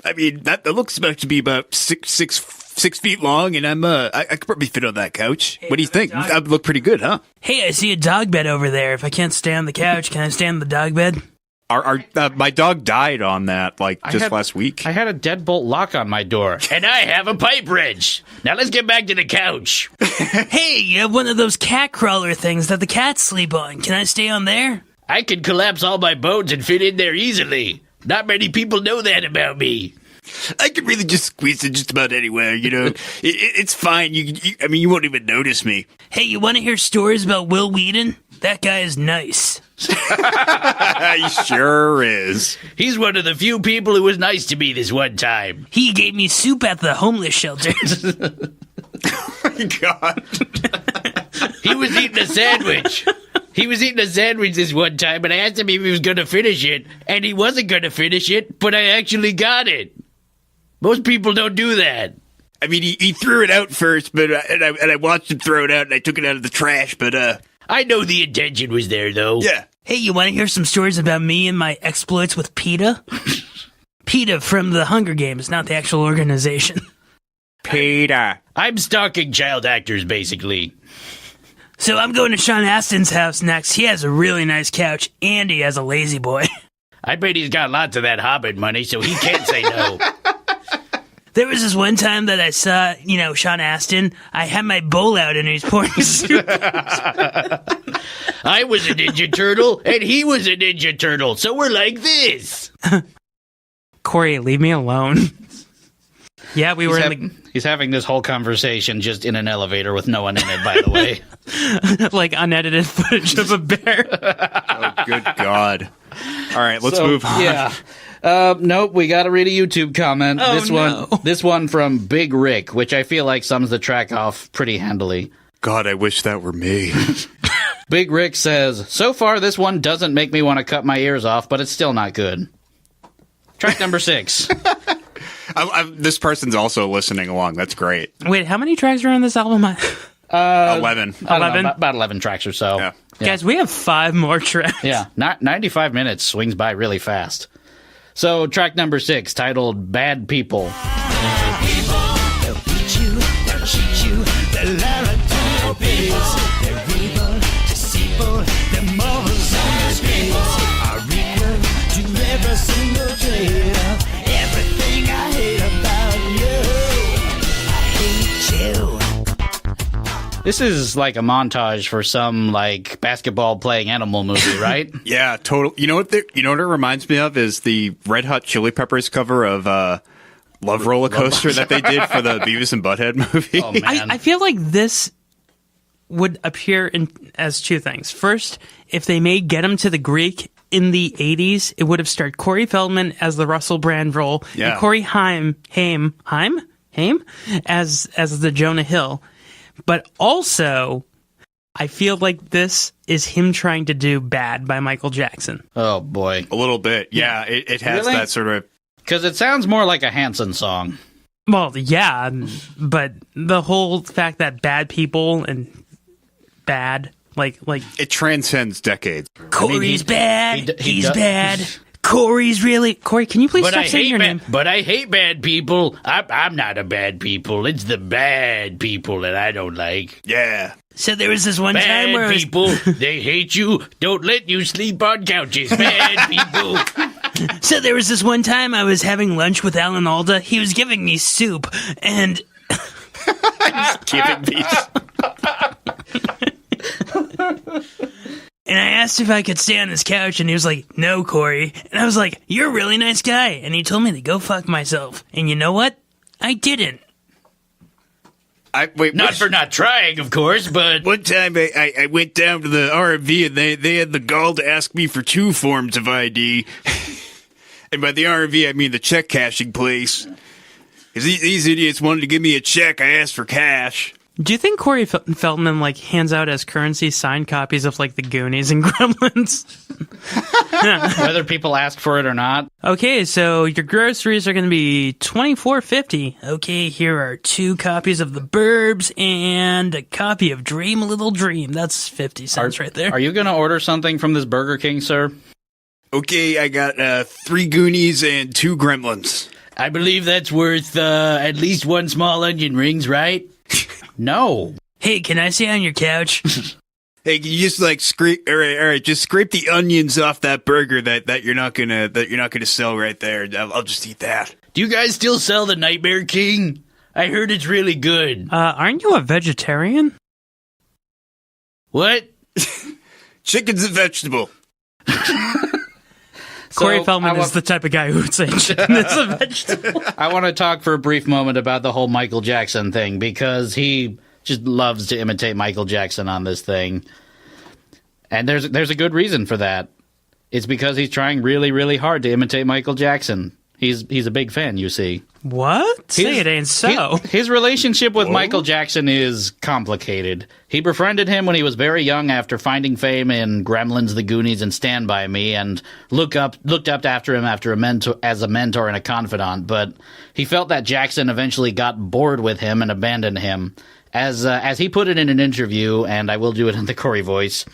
I mean, that looks about to be about 6 feet long, and I could probably fit on that couch. Hey, what do you think? That would look pretty good, huh? Hey, I see a dog bed over there. If I can't stay on the couch, can I stay on the dog bed? My dog died on that, last week. I had a deadbolt lock on my door. And I have a pipe wrench. Now let's get back to the couch. Hey, you have one of those cat crawler things that the cats sleep on. Can I stay on there? I can collapse all my bones and fit in there easily. Not many people know that about me. I could really just squeeze it just about anywhere, you know. It's fine. You won't even notice me. Hey, you want to hear stories about Will Wheaton? That guy is nice. He sure is. He's one of the few people who was nice to me this one time. He gave me soup at the homeless shelter. God. He was eating a sandwich. He was eating a sandwich this one time, and I asked him if he was going to finish it, and he wasn't going to finish it, but I actually got it. Most people don't do that. I mean, he threw it out first, but and I watched him throw it out, and I took it out of the trash. But I know the intention was there, though. yeah. Hey, you want to hear some stories about me and my exploits with PETA? PETA from the Hunger Games, not the actual organization. Peter. I'm stalking child actors, basically. So I'm going to Sean Astin's house next. He has a really nice couch, and he has a lazy boy. I bet he's got lots of that Hobbit money, so he can't say no. There was this one time that I saw, Sean Astin. I had my bowl out and he's pouring soup. I was a Ninja Turtle, and he was a Ninja Turtle, so we're like this. Corey, leave me alone. Yeah, we were He's having this whole conversation just in an elevator with no one in it, by the way. like unedited footage of a bear. Oh, good God. All right, let's move on. Yeah. Nope, we got to read a YouTube comment. Oh, This one from Big Rick, which I feel like sums the track off pretty handily. God, I wish that were me. Big Rick says, so far this one doesn't make me want to cut my ears off, but it's still not good. Track number 6. This person's also listening along. That's great. Wait, how many tracks are on this album? 11. I don't know, 11? about 11 tracks or so. Yeah. Guys, we have 5 more tracks. Yeah, 95 minutes swings by really fast. So, track number 6, titled Bad People. This is like a montage for some like basketball playing animal movie, right? Yeah, total. You know what it reminds me of is the Red Hot Chili Peppers cover of Love Roller Coaster that they did for the Beavis and Butthead movie. Oh man. I feel like this would appear as 2 things. First, if they made Get 'Em to the Greek in the 80s, it would have starred Corey Feldman as the Russell Brand role and Corey Haim as the Jonah Hill. But also, I feel like this is him trying to do Bad by Michael Jackson. Oh boy. A little bit. Yeah, it has Really? that sort of. Because it sounds more like a Hanson song. Well, yeah, but the whole fact that bad people and bad, like It transcends decades. Corey's bad. he He's does- bad. Corey's really... Corey, can you please stop saying your name? But I hate bad people. I'm not a bad people. It's the bad people that I don't like. Yeah. So there was this one time where Bad I was... people, they hate you. Don't let you sleep on couches. Bad people. So there was this one time I was having lunch with Alan Alda. He was giving me soup, and... Giving these. And I asked if I could stay on his couch, and he was like, no, Corey. And I was like, you're a really nice guy. And he told me to go fuck myself. And you know what? I didn't. Not for not trying, of course, but... One time I went down to the RMV and they had the gall to ask me for 2 forms of ID. And by the RMV, I mean the check cashing place. Because these idiots wanted to give me a check, I asked for cash. Do you think Corey Feldman hands out as currency signed copies of the Goonies and Gremlins? Whether people ask for it or not. Okay, so your groceries are going to be $24.50. Okay, here are 2 copies of The Burbs and a copy of Dream a Little Dream. That's 50 cents right there. Are you going to order something from this Burger King, sir? Okay, I got 3 Goonies and 2 Gremlins. I believe that's worth at least 1 small onion rings, right? No. Hey, can I sit on your couch? Hey, can you just scrape? All right, just scrape the onions off that burger that you're not gonna sell right there. I'll just eat that. Do you guys still sell the Nightmare King? I heard it's really good. Aren't you a vegetarian? What? Chicken's a vegetable. Corey Feldman is the type of guy who would say chicken is a vegetable. I want to talk for a brief moment about the whole Michael Jackson thing, because he just loves to imitate Michael Jackson on this thing. And there's a good reason for that. It's because he's trying really, really hard to imitate Michael Jackson. He's a big fan, you see. What? Say it ain't so. His relationship with Michael Jackson is complicated. He befriended him when he was very young after finding fame in Gremlins, The Goonies, and Stand By Me, and looked up after him as a mentor and a confidant. But he felt that Jackson eventually got bored with him and abandoned him. As he put it in an interview, and I will do it in the Corey voice,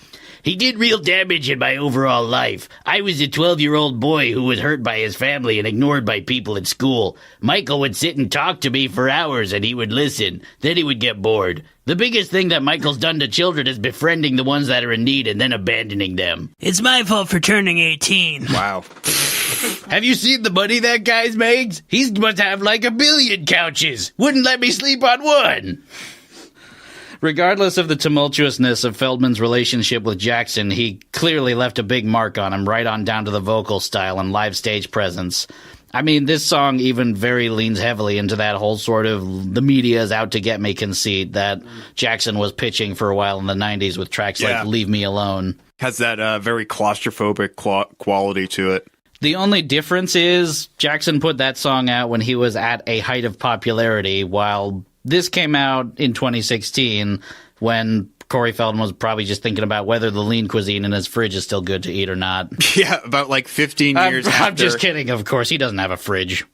"He did real damage in my overall life. I was a 12-year-old boy who was hurt by his family and ignored by people at school. Michael would sit and talk to me for hours and he would listen. Then he would get bored. The biggest thing that Michael's done to children is befriending the ones that are in need and then abandoning them." It's my fault for turning 18. Wow. "Have you seen the money that guy's makes? He must have like 1 billion couches. Wouldn't let me sleep on one." Regardless of the tumultuousness of Feldman's relationship with Jackson, he clearly left a big mark on him, right on down to the vocal style and live stage presence. I mean, this song even very leans heavily into that whole sort of the media is out to get me conceit that Jackson was pitching for a while in the 90s with tracks like Leave Me Alone. Has that very claustrophobic quality to it. The only difference is Jackson put that song out when he was at a height of popularity, while this came out in 2016 when Corey Feldman was probably just thinking about whether the lean cuisine in his fridge is still good to eat or not. Yeah, about like 15 years after. I'm just kidding, of course. He doesn't have a fridge.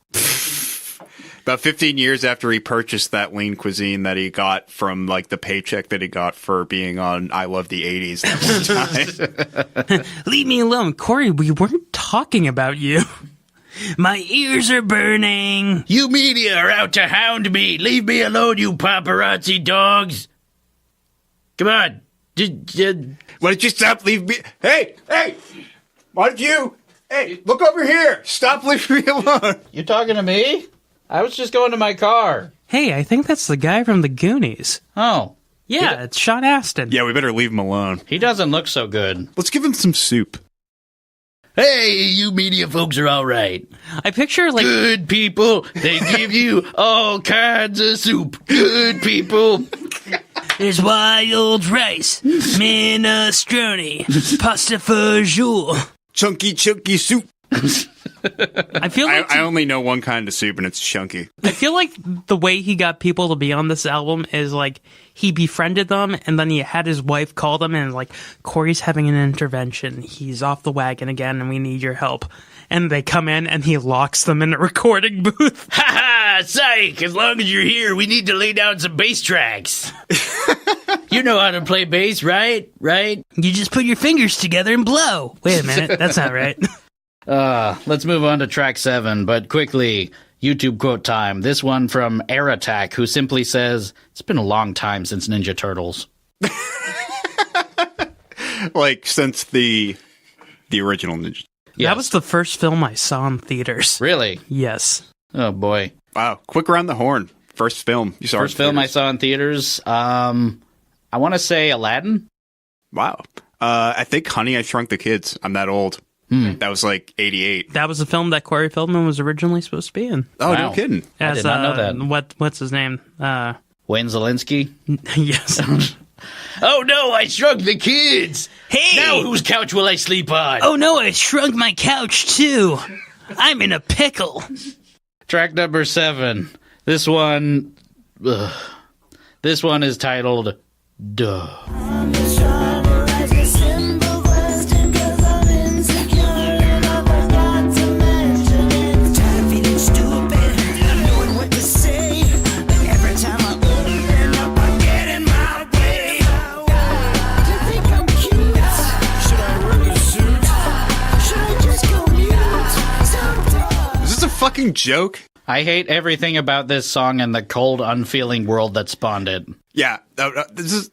About 15 years after he purchased that lean cuisine that he got from like the paycheck that he got for being on I Love the 80s that one time. Leave me alone. Corey, we weren't talking about you. My ears are burning. "You media are out to hound me. Leave me alone, you paparazzi dogs. Come on. Why don't you stop leaving me? Hey! Why don't you? Hey, look over here. Stop leaving me alone. You talking to me? I was just going to my car." Hey, I think that's the guy from the Goonies. Oh. Yeah, it's Sean Astin. Yeah, we better leave him alone. He doesn't look so good. Let's give him some soup. "Hey, you media folks are all right. I picture, like... Good people. They give you all kinds of soup. Good people." There's wild rice, minestrone, pasta fajoule. Chunky soup. I feel like I only know one kind of soup, and it's chunky. I feel like the way he got people to be on this album is like he befriended them, and then he had his wife call them and like, "Corey's having an intervention. He's off the wagon again, and we need your help." And they come in, and he locks them in a recording booth. "Ha ha, psych. As long as you're here, we need to lay down some bass tracks. You know how to play bass, right? Right? You just put your fingers together and blow. Wait a minute, that's not right. Let's move on to track 7, but quickly, YouTube quote time. This one from Air Attack, who simply says, "It's been a long time since Ninja Turtles." Like, since the original Ninja. Yes. That was the first film I saw in theaters. Really? Yes. Oh, boy. Wow, quick around the horn. First film you saw. First film I saw in theaters. I want to say Aladdin. Wow. I think Honey, I Shrunk the Kids. I'm that old. That was like 88. That was the film that Corey Feldman was originally supposed to be in. Oh, Wow. no kidding. I did not know that. What's his name? Wayne Zielinski. Yes. Oh, no, I shrunk the kids. Hey! Now whose couch will I sleep on? Oh no, I shrunk my couch too. I'm in a pickle. Track number 7. This one is titled Duh. Is this a fucking joke? I hate everything about this song and the cold, unfeeling world that spawned it. Yeah. This is.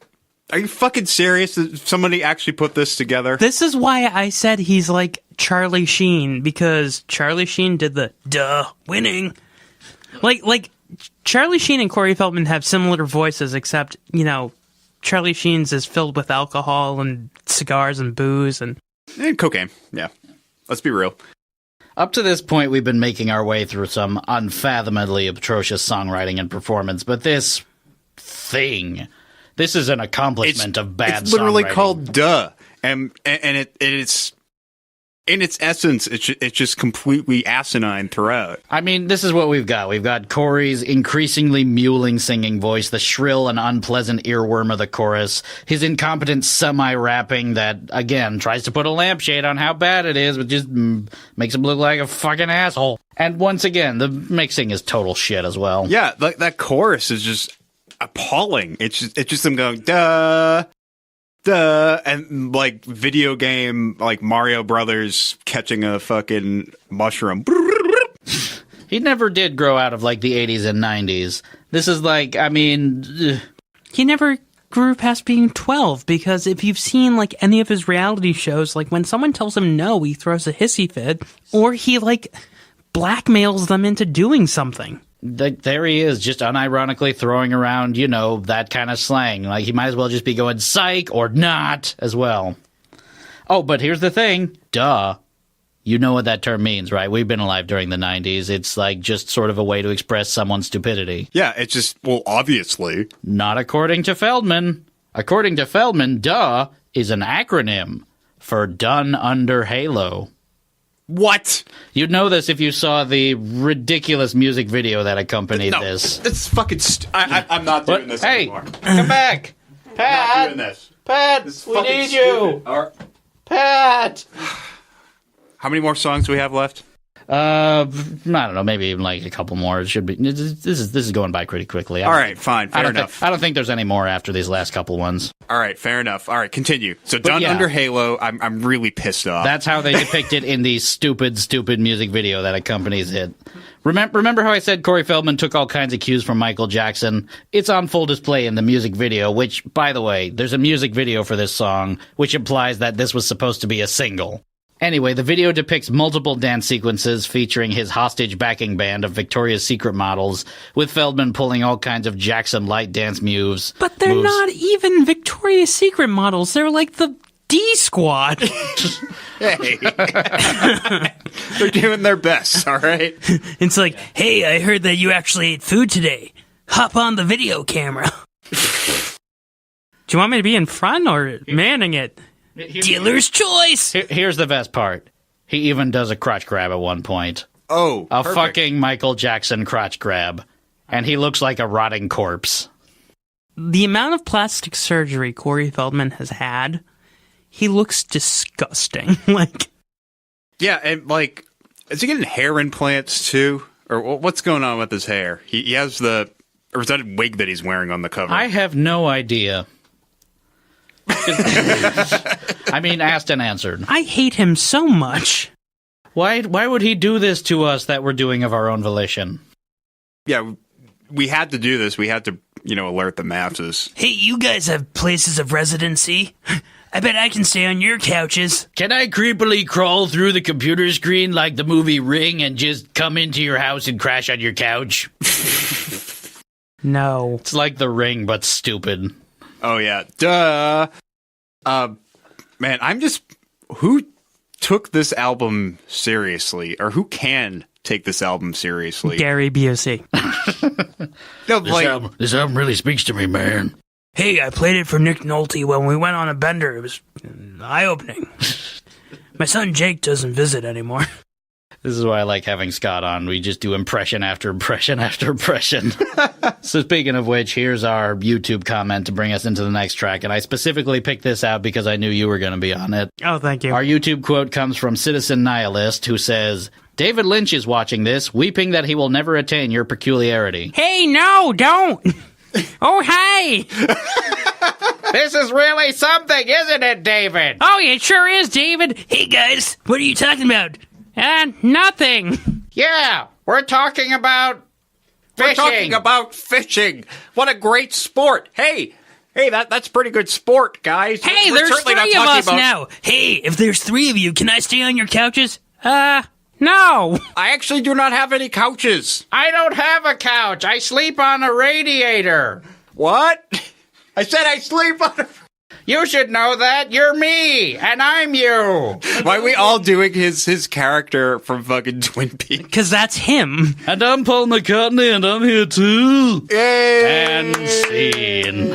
Are you fucking serious? Did somebody actually put this together? This is why I said he's like Charlie Sheen, because Charlie Sheen did the duh winning. Like Charlie Sheen and Corey Feldman have similar voices, except, you know, Charlie Sheen's is filled with alcohol and cigars and booze and Cocaine. Yeah. Let's be real. Up to this point, we've been making our way through some unfathomably atrocious songwriting and performance, but this is an accomplishment of bad songwriting. It's literally called Duh. and it's in its essence, it's just completely asinine throughout. I mean, this is what we've got. We've got Corey's increasingly mewling singing voice, the shrill and unpleasant earworm of the chorus, his incompetent semi-rapping that, again, tries to put a lampshade on how bad it is, but just makes him look like a fucking asshole. And once again, the mixing is total shit as well. Yeah, like that chorus is just appalling. It's just them going, duh. Duh, and like video game, like Mario Brothers catching a fucking mushroom. He never did grow out of like the 80s and 90s. This is like, I mean... He never grew past being 12, because if you've seen like any of his reality shows, like when someone tells him no, he throws a hissy fit, or he like blackmails them into doing something. There he is, just unironically throwing around, you know, that kind of slang. Like, he might as well just be going psych or not as well. Oh, but here's the thing. Duh. You know what that term means, right? We've been alive during the 90s. It's like just sort of a way to express someone's stupidity. Yeah, it's just, well, obviously. Not according to Feldman. According to Feldman, duh is an acronym for Done Under Halo. What? You'd know this if you saw the ridiculous music video that accompanied this. It's fucking I'm not doing this anymore. Come back. Pat! I'm not doing this. Pat, This is we fucking need stupid. you! Pat! How many more songs do we have left? I don't know, maybe even like a couple more. It should be. This is going by pretty quickly. All right, fine, fair enough. I don't think there's any more after these last couple ones. All right, fair enough. All right, continue. So, Done yeah. Under Halo, I'm really pissed off. That's how they depict it in the stupid music video that accompanies it. Remember how I said Corey Feldman took all kinds of cues from Michael Jackson? It's on full display in the music video, which, by the way, there's a music video for this song, which implies that this was supposed to be a single. Anyway, the video depicts multiple dance sequences featuring his hostage backing band of Victoria's Secret models, with Feldman pulling all kinds of Jackson light dance moves. But they're not even Victoria's Secret models. They're like the D Squad. Hey. They're doing their best, all right? It's like, hey, I heard that you actually ate food today. Hop on the video camera. Do you want me to be in front or manning it? Dealer's choice. Here's the best part. He even does a crotch grab at one point. Oh, A perfect. fucking Michael Jackson crotch grab. And he looks like a rotting corpse. The amount of plastic surgery Corey Feldman has had, he looks disgusting. Like, Yeah, and like, is he getting hair implants too? Or what's going on with his hair? He has or is that a wig that he's wearing on the cover? I have no idea. I mean, asked and answered. I hate him so much. Why would he do this to us that we're doing of our own volition? Yeah, we had to do this. We had to, alert the masses. Hey, you guys have places of residency. I bet I can stay on your couches. Can I creepily crawl through the computer screen like the movie Ring and just come into your house and crash on your couch? No. It's like The Ring, but stupid. Oh, yeah. Duh. Man, who took this album seriously? Or who can take this album seriously? Gary Busey. No, This album really speaks to me, man. Hey, I played it for Nick Nolte when we went on a bender. It was eye-opening. My son Jake doesn't visit anymore. This is why I like having Scott on. We just do impression after impression after impression. So speaking of which, here's our YouTube comment to bring us into the next track. And I specifically picked this out because I knew you were going to be on it. Oh, thank you. Our YouTube quote comes from Citizen Nihilist, who says, David Lynch is watching this, weeping that he will never attain your peculiarity. Hey, no, don't. Oh, hey. This is really something, isn't it, David? Oh, it sure is, David. Hey, guys, what are you talking about? Nothing. Yeah, we're talking about fishing. We're talking about fishing. What a great sport. Hey, that's pretty good sport, guys. Hey, We're there's certainly not three of talking us about- now. Hey, if there's three of you, can I stay on your couches? No. I actually do not have any couches. I don't have a couch. I sleep on a radiator. What? I said I sleep on a... You should know that. You're me, and I'm you. Why are we all doing his character from fucking Twin Peaks? Because that's him. And I'm Paul McCartney, and I'm here too. Yay! And scene.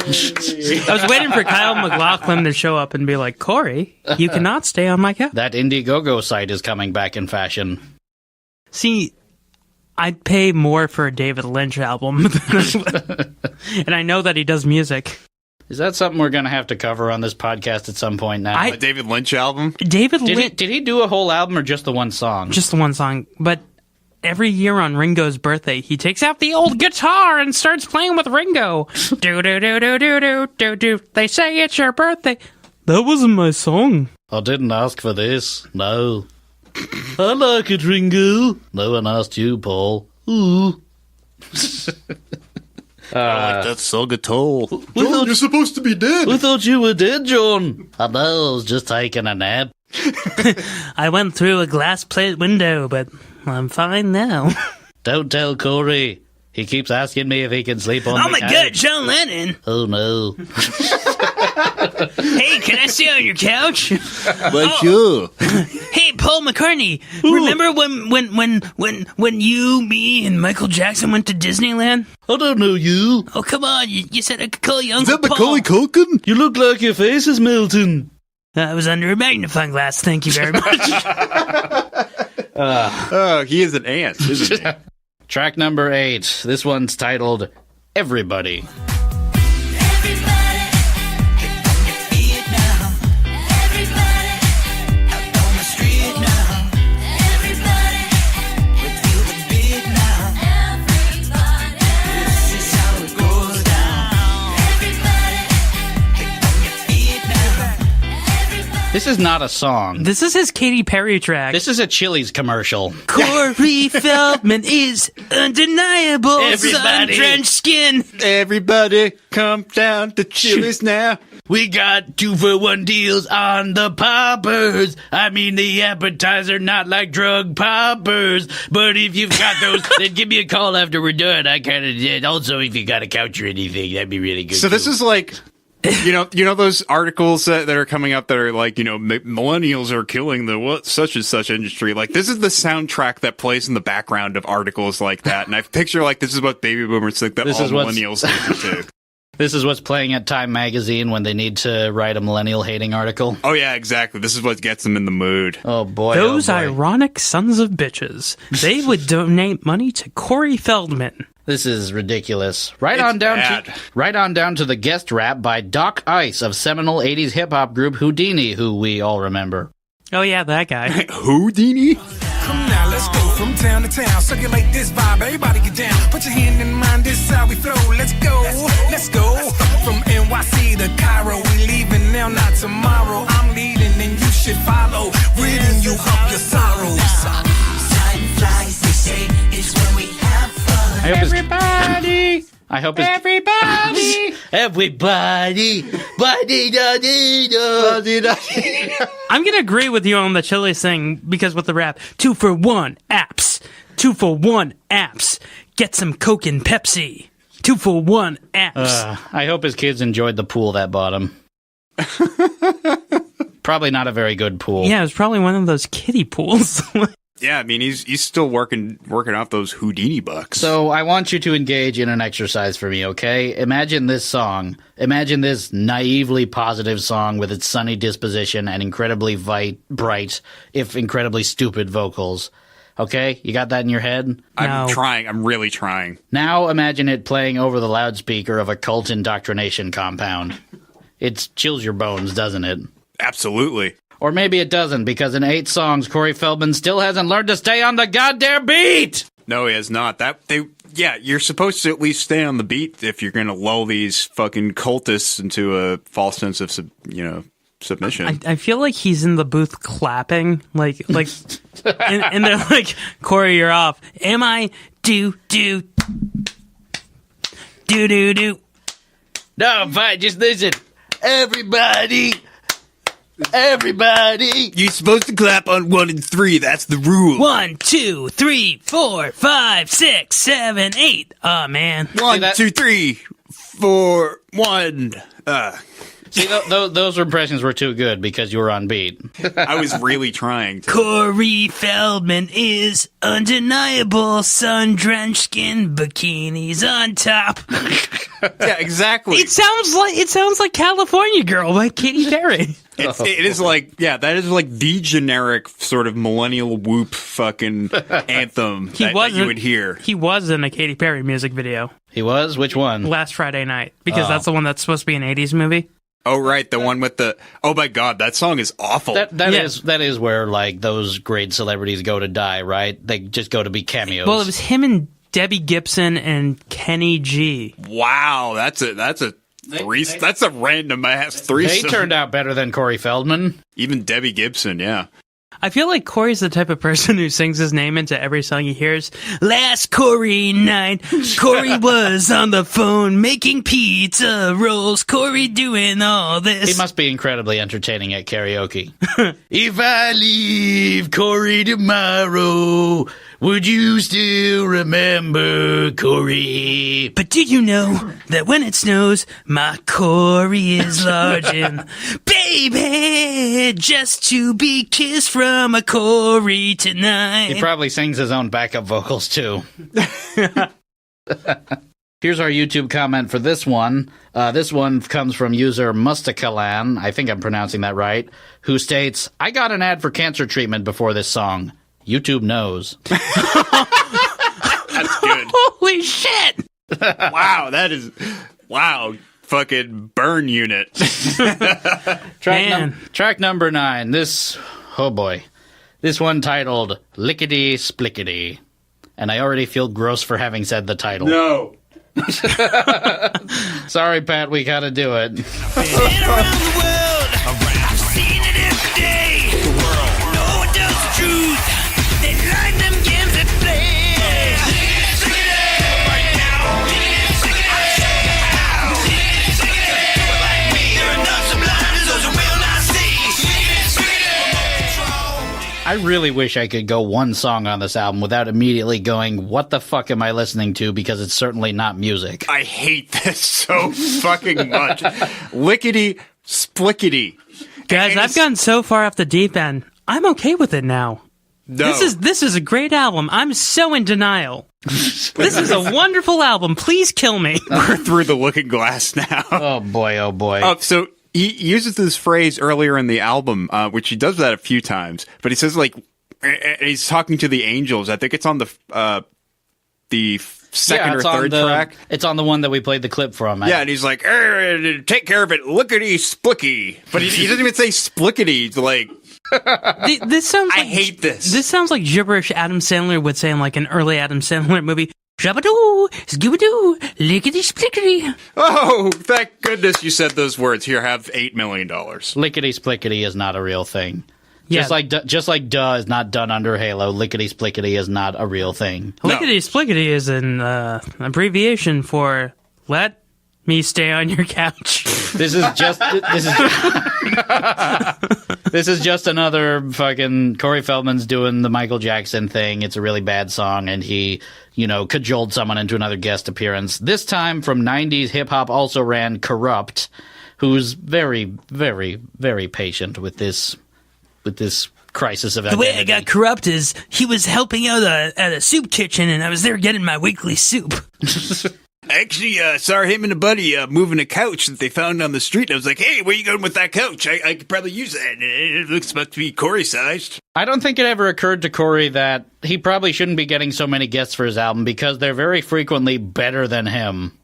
I was waiting for Kyle MacLachlan to show up and be like, Corey, you cannot stay on my couch. That Indiegogo site is coming back in fashion. See, I'd pay more for a David Lynch album. And I know that he does music. Is that something we're going to have to cover on this podcast at some point now? A David Lynch album? David Lynch. Did he do a whole album or just the one song? Just the one song. But every year on Ringo's birthday, he takes out the old guitar and starts playing with Ringo. Do do do do do do do do. They say it's your birthday. That wasn't my song. I didn't ask for this. No. I like it, Ringo. No one asked you, Paul. Ooh. I like that song at all. John, you're supposed to be dead. We thought you were dead, John. I know, I was just taking a nap. I went through a glass plate window, but I'm fine now. Don't tell Corey. He keeps asking me if he can sleep on Oh the my couch. god, John Lennon! Oh no. Hey, can I sit on your couch? But sure. Hey, Paul McCartney, remember when you, me, and Michael Jackson went to Disneyland? I don't know you. Oh, come on, you said I could call you Uncle Paul. Culkin? You look like your face is melting. I was under a magnifying glass, thank you very much. Oh, he is an ant, isn't he? Track number 8. This one's titled Everybody. This is not a song. This is his Katy Perry track. This is a Chili's commercial. Corey Feldman is undeniable. Everybody. Sun-drenched skin. Everybody come down to Chili's now. We got 2-for-1 deals on the poppers. I mean the appetizer, not like drug poppers. But if you've got those, then give me a call after we're done. I kind of also if you got a couch or anything, that'd be really good. So this too. is like, you know those articles that are coming up that are like, millennials are killing the such and such industry. Like, this is the soundtrack that plays in the background of articles like that. And I picture like this is what baby boomers think that This all is what's- millennials listen to. This is what's playing at Time Magazine when they need to write a millennial hating article. Oh yeah, exactly. This is what gets them in the mood. Oh boy. Those oh boy. ironic sons of bitches. They would donate money to Corey Feldman. This is ridiculous. Right It's on down to the guest rap by Doc Ice of seminal 80s hip hop group Houdini, who we all remember. Oh yeah, that guy. Houdini? Come now, let's go from town to town. Circulate this vibe, everybody get down. Put your hand in mine, this is how we flow. Let's go, let's go. From NYC to Cairo, we leaving now, not tomorrow. I'm leading and you should follow. Ridding you of your sorrows. Time flies, they say, it's when we have fun. Everybody! I'm gonna agree with you on the Chili's thing because with the rap, 2-for-1 apps. 2-for-1 apps. Get some Coke and Pepsi. 2-for-1 apps. I hope his kids enjoyed the pool that bought him. Probably not a very good pool. Yeah, it was probably one of those kiddie pools. Yeah, I mean he's still working off those Houdini bucks. So I want you to engage in an exercise for me, okay? Imagine this song. Imagine this naively positive song with its sunny disposition and incredibly bright, if incredibly stupid vocals. Okay? You got that in your head? I'm No. trying. I'm really trying. Now imagine it playing over the loudspeaker of a cult indoctrination compound. It chills your bones, doesn't it? Absolutely. Or maybe it doesn't, because in 8 songs, Corey Feldman still hasn't learned to stay on the goddamn beat! No, he has not. You're supposed to at least stay on the beat if you're going to lull these fucking cultists into a false sense of submission. I feel like he's in the booth clapping, like, and they're like, Corey, you're off. Am I? Do. No, fine, just listen. Everybody! You're supposed to clap on 1 and 3. That's the rule. 1, 2, 3, 4, 5, 6, 7, 8. Oh man. 1, 2, 3, 4, 1. See, those impressions were too good because you were on beat. I was really trying to. Corey Feldman is undeniable. Sun-drenched skin, bikinis on top. Yeah, exactly. It sounds like California Girl by Katy Perry. It is like, that is like the generic sort of millennial whoop fucking anthem that you would hear. He was in a Katy Perry music video He was? Which one? last Friday night because that's the one that's supposed to be an 80s movie. Oh, right, the one with the... Oh, my God, that song is awful. That is where, like, those great celebrities go to die, right? They just go to be cameos. Well, it was him and Debbie Gibson and Kenny G. Wow, that's a random ass threesome. They turned out better than Corey Feldman. Even Debbie Gibson, yeah. I feel like Corey's the type of person who sings his name into every song he hears. Last Corey night, Corey was on the phone making pizza rolls. Corey doing all this. He must be incredibly entertaining at karaoke. If I leave Corey tomorrow, would you still remember Corey? But do you know that when it snows, my Corey is large and baby, just to be kissed from a Corey tonight. He probably sings his own backup vocals, too. Here's our YouTube comment for this one. This one comes from user Mustakalan, I think I'm pronouncing that right, who states, I got an ad for cancer treatment before this song. YouTube knows. That's good. Holy shit! Wow, fucking burn unit. Track number 9. Oh boy. This one titled Lickety Splickety. And I already feel gross for having said the title. No. Sorry, Pat, we gotta do it. Been around the world, I've seen it every day. No one tells the truth. They like them games they play. I really wish I could go one song on this album without immediately going, what the fuck am I listening to? Because it's certainly not music. I hate this so fucking much. Lickety splickety. Guys, I've gone so far off the deep end. I'm okay with it now. No. This is a great album. I'm so in denial. This is a wonderful album. Please kill me. We're through the looking glass now. Oh boy, oh boy. So he uses this phrase earlier in the album, which he does that a few times, but he says, like, he's talking to the Angels. I think it's on the second or third track. It's on the one that we played the clip from. Yeah, and he's like, take care of it, lickety splicky. But he doesn't even say splickety. He's like, this sounds like, I hate this. This sounds like gibberish Adam Sandler would say in like an early Adam Sandler movie. Shabadoo, skibadoo, lickety splickety. Oh, thank goodness you said those words. Here, have $8 million. Lickety splickety is not a real thing. Yeah. Just like duh is not done under Halo, lickety splickety is not a real thing. Lickety splickety is an abbreviation for let me stay on your couch. This is just another fucking Corey Feldman's doing the Michael Jackson thing. It's a really bad song, and he, cajoled someone into another guest appearance. This time from 90s hip hop also ran Corrupt, who's very, very, very patient with this crisis of identity. The way I got Corrupt is he was helping out at a soup kitchen, and I was there getting my weekly soup. I actually saw him and a buddy moving a couch that they found on the street. And I was like, hey, where you going with that couch? I could probably use that. It looks about to be Corey-sized. I don't think it ever occurred to Corey that he probably shouldn't be getting so many guests for his album because they're very frequently better than him.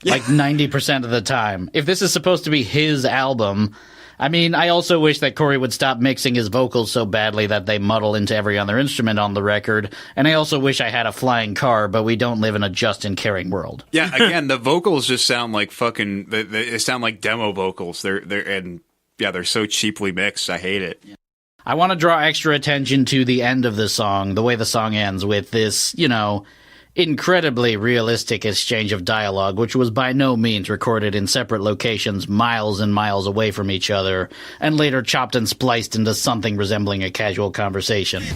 Yeah. Like 90% of the time. If this is supposed to be his album... I mean, I also wish that Corey would stop mixing his vocals so badly that they muddle into every other instrument on the record. And I also wish I had a flying car, but we don't live in a Justin caring world. Yeah, again, the vocals just sound like fucking... They sound like demo vocals. They're so cheaply mixed. I hate it. I want to draw extra attention to the end of the song, the way the song ends with this, incredibly realistic exchange of dialogue, which was by no means recorded in separate locations miles and miles away from each other, and later chopped and spliced into something resembling a casual conversation. You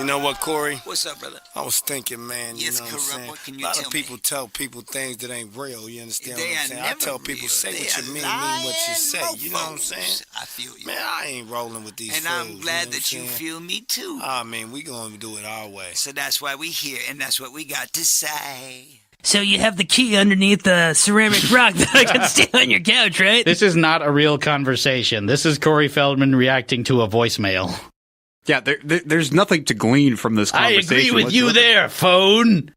know what, Corey? What's up, brother? I was thinking, man. Yes, you know what I'm Corrupt, saying? what can you a lot tell of people me? tell people things that ain't real. You understand They what I'm are saying? I never tell people, real. say They what are you mean what you say. lying You know what I'm mofos. saying? I feel you. Man, I ain't rolling with these And fools. I'm glad know that what you I'm saying? feel me too. I mean, we gonna do it our way. So that's why we here, and that's what we got to say. So you have the key underneath the ceramic rock that I can stay on your couch, right? This is not a real conversation. This is Corey Feldman reacting to a voicemail. Yeah, there's nothing to glean from this I conversation. agree with you there, phone.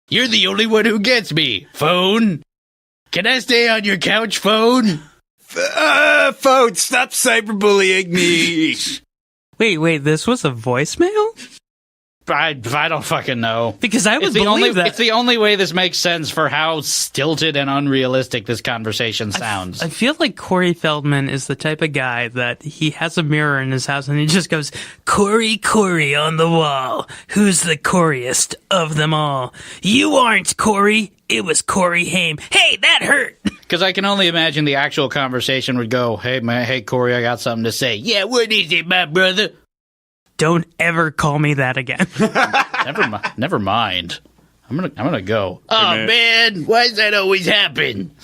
You're the only one who gets me, phone. Can I stay on your couch, phone? Phone, stop cyberbullying me. Wait, this was a voicemail? I don't fucking know. Because I would It's the believe that. It's the only way this makes sense for how stilted and unrealistic this conversation sounds. I feel like Corey Feldman is the type of guy that he has a mirror in his house and he just goes, Corey on the wall. Who's the Coreyest of them all? You aren't Corey. It was Corey Haim. Hey, that hurt. Because I can only imagine the actual conversation would go, hey Corey, I got something to say. Yeah, what is it, my brother? Don't ever call me that again. Never mind. I'm gonna go. Oh man. man, why does that always happen?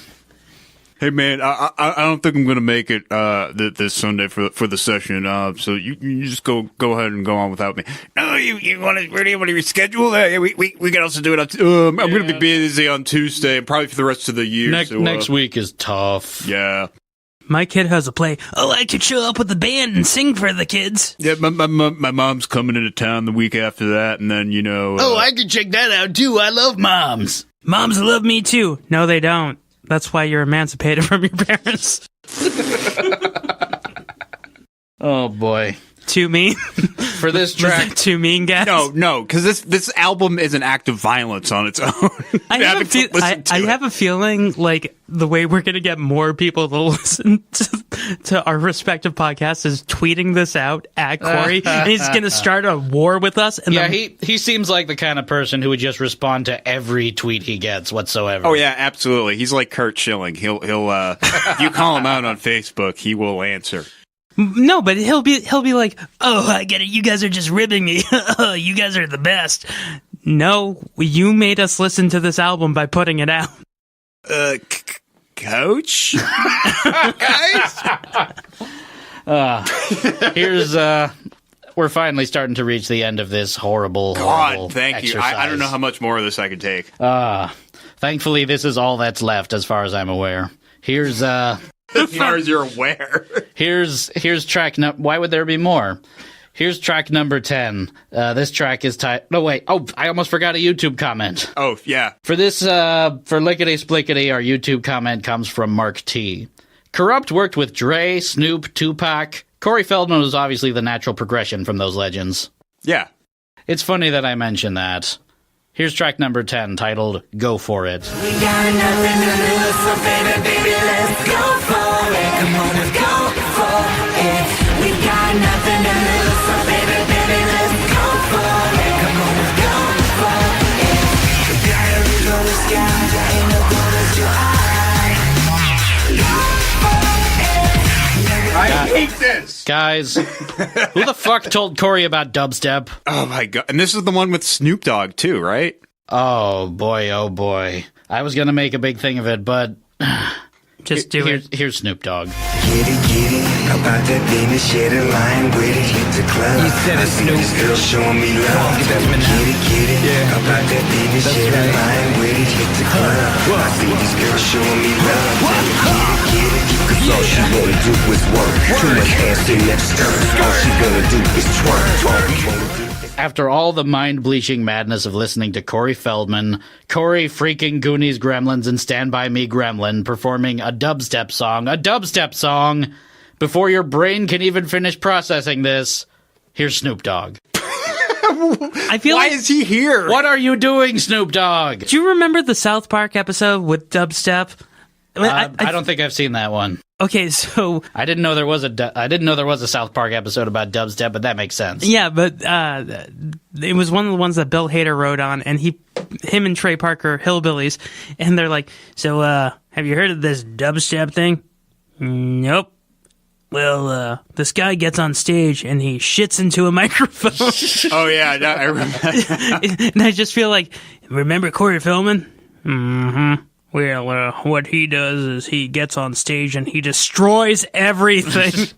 Hey man, I don't think I'm gonna make it this Sunday for the session. So you just go ahead and go on without me. No, you want to really want to reschedule? We can also do it on. I'm gonna be busy on Tuesday and probably for the rest of the year. Next week is tough. Yeah. My kid has a play. Oh, I could show up with the band and sing for the kids. Yeah, my mom's coming into town the week after that, and then I can check that out too. I love moms. Moms love me too. No, they don't. That's why you're emancipated from your parents. Oh boy. Too mean? For this track. Too mean, guys? No, because this album is an act of violence on its own. I have a feeling like the way we're going to get more people to listen to our respective podcasts is tweeting this out at Corey, and he's going to start a war with us. And yeah, he seems like the kind of person who would just respond to every tweet he gets whatsoever. Oh yeah, absolutely. He's like Kurt Schilling. He'll you call him out on Facebook, he will answer. No, but he'll be like, oh, I get it. You guys are just ribbing me. You guys are the best. No, you made us listen to this album by putting it out. Coach? Here's we're finally starting to reach the end of this horrible thank you. I don't know how much more of this I can take. Thankfully, this is all that's left as far as I'm aware. Here's as far as you're aware. Here's track why would there be more? Here's track number 10. This track is titled... No, wait. Oh, I almost forgot a YouTube comment. Oh, yeah. For this, for Lickety Splickety, our YouTube comment comes from Mark T. Corrupt worked with Dre, Snoop, Tupac. Corey Feldman was obviously the natural progression from those legends. Yeah. It's funny that I mentioned that. Here's track number 10, titled Go For It. We got nothing to lose, so baby, let's go for it. Come on, let's go for it. We got nothing to lose, so baby, let's go for it. Come on, let's go for it. We got a reach on the sky, ain't no good as your eye. Go for it. I hate this! Guys, who the fuck told Corey about dubstep? Oh my god. And this is the one with Snoop Dogg too, right? Oh boy. I was gonna make a big thing of it, but... Just do it. Here's Snoop Dogg. Get it, about that Venus, share the line with it, hit the club. You said it, Snoop. This girl showing me love. Get it, yeah. About that Venus, share the line with it, hit the club. I see this girl showing me love. Get it, cause all she wanna do is work. Too much ass in that skirt. All she gonna do is twerk. All we wanna do. After all the mind-bleaching madness of listening to Corey Feldman, Corey freaking Goonies Gremlins and Stand By Me Gremlin performing a dubstep song, before your brain can even finish processing this, here's Snoop Dogg. I feel Why is he here? What are you doing, Snoop Dogg? Do you remember the South Park episode with dubstep? I don't think I've seen that one. Okay, so I didn't know there was a South Park episode about dubstep, but that makes sense. yeah, but it was one of the ones that Bill Hader wrote on, and him and Trey Parker, hillbillies, and they're like, so have you heard of this dubstep thing? Nope. well, this guy gets on stage and he shits into a microphone. Oh, yeah, no, I remember. And I just feel like, remember Corey Feldman? Mm-hmm. Well, what he does is he gets on stage and he destroys everything.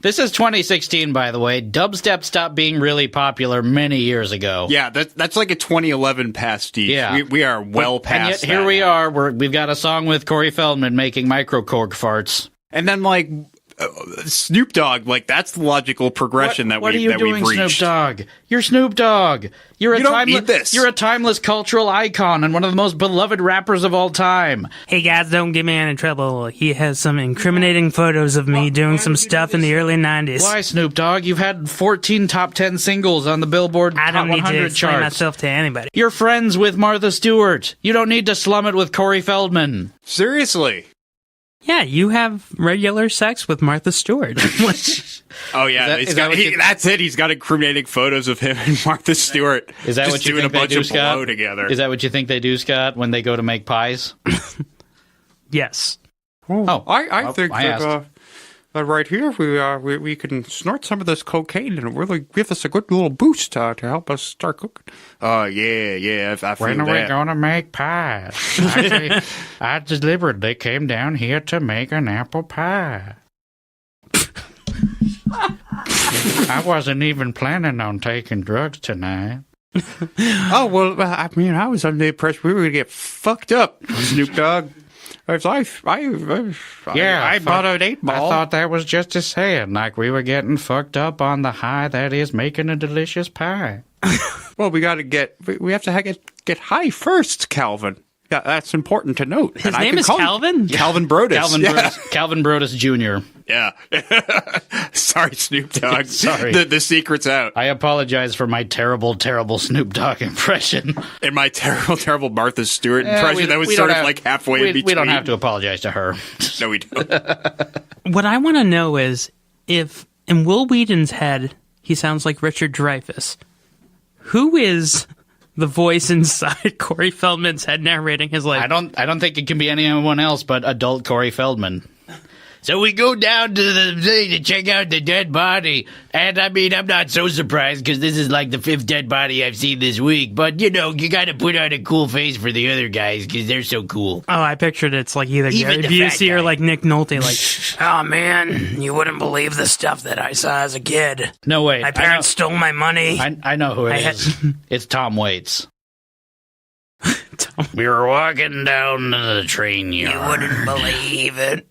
This is 2016, by the way. Dubstep stopped being really popular many years ago. Yeah, that's like a 2011 pastiche. Yeah. We are well past and yet, that here we now. are. We've got a song with Corey Feldman making microcork farts. And then, like, Snoop Dogg, like, that's the logical progression What are you doing, we've reached. Snoop Dogg? You're Snoop Dogg. You're a timeless cultural icon and one of the most beloved rappers of all time. Hey guys, don't get me in trouble. He has some incriminating photos of me doing some stuff in the early 90s. Why, Snoop Dogg? You've had 14 top 10 singles on the Billboard I don't Top need 100 to explain charts. myself to anybody. You're friends with Martha Stewart. You don't need to slum it with Corey Feldman. Seriously. Yeah, you have regular sex with Martha Stewart. Oh, yeah. That's it. He's got incriminating photos of him and Martha Stewart. Is that just what you doing think a bunch they do, of Scott? blow together. Is that what you think they do, Scott, when they go to make pies? Yes. Oh, I think I asked. that right here we can snort some of this cocaine and really give us a good little boost to help us start cooking. Oh yeah, I feel When are we that. going to make pies? I deliberately came down here to make an apple pie. I wasn't even planning on taking drugs tonight. Oh well, I mean, I was under the impression we were gonna get fucked up, Snoop Dogg. I bought an 8-ball. I thought that was just a saying, like we were getting fucked up on the high that is making a delicious pie. Well, we have to get high first, Calvin. Yeah, that's important to note. His name is Calvin? Calvin Brodus. Calvin Brodus Jr. Yeah. Sorry, Snoop Dogg. Sorry. The secret's out. I apologize for my terrible, terrible Snoop Dogg impression. And my terrible, terrible Martha Stewart impression that was sort of like halfway in between. We don't have to apologize to her. No, we don't. What I want to know is if in Will Wheaton's head he sounds like Richard Dreyfuss, who is the voice inside Corey Feldman's head narrating his life? I don't think it can be anyone else but adult Corey Feldman. So we go down to the thing to check out the dead body. And I mean, I'm not so surprised because this is like the 5th dead body I've seen this week. But, you know, you got to put on a cool face for the other guys because they're so cool. Oh, I pictured it's like either Even Gary the fat Busey or guy. like Nick Nolte. Like, oh man, you wouldn't believe the stuff that I saw as a kid. No, wait. My parents stole my money. I know who it is. It's Tom Waits. We were walking down to the train yard. You wouldn't believe it.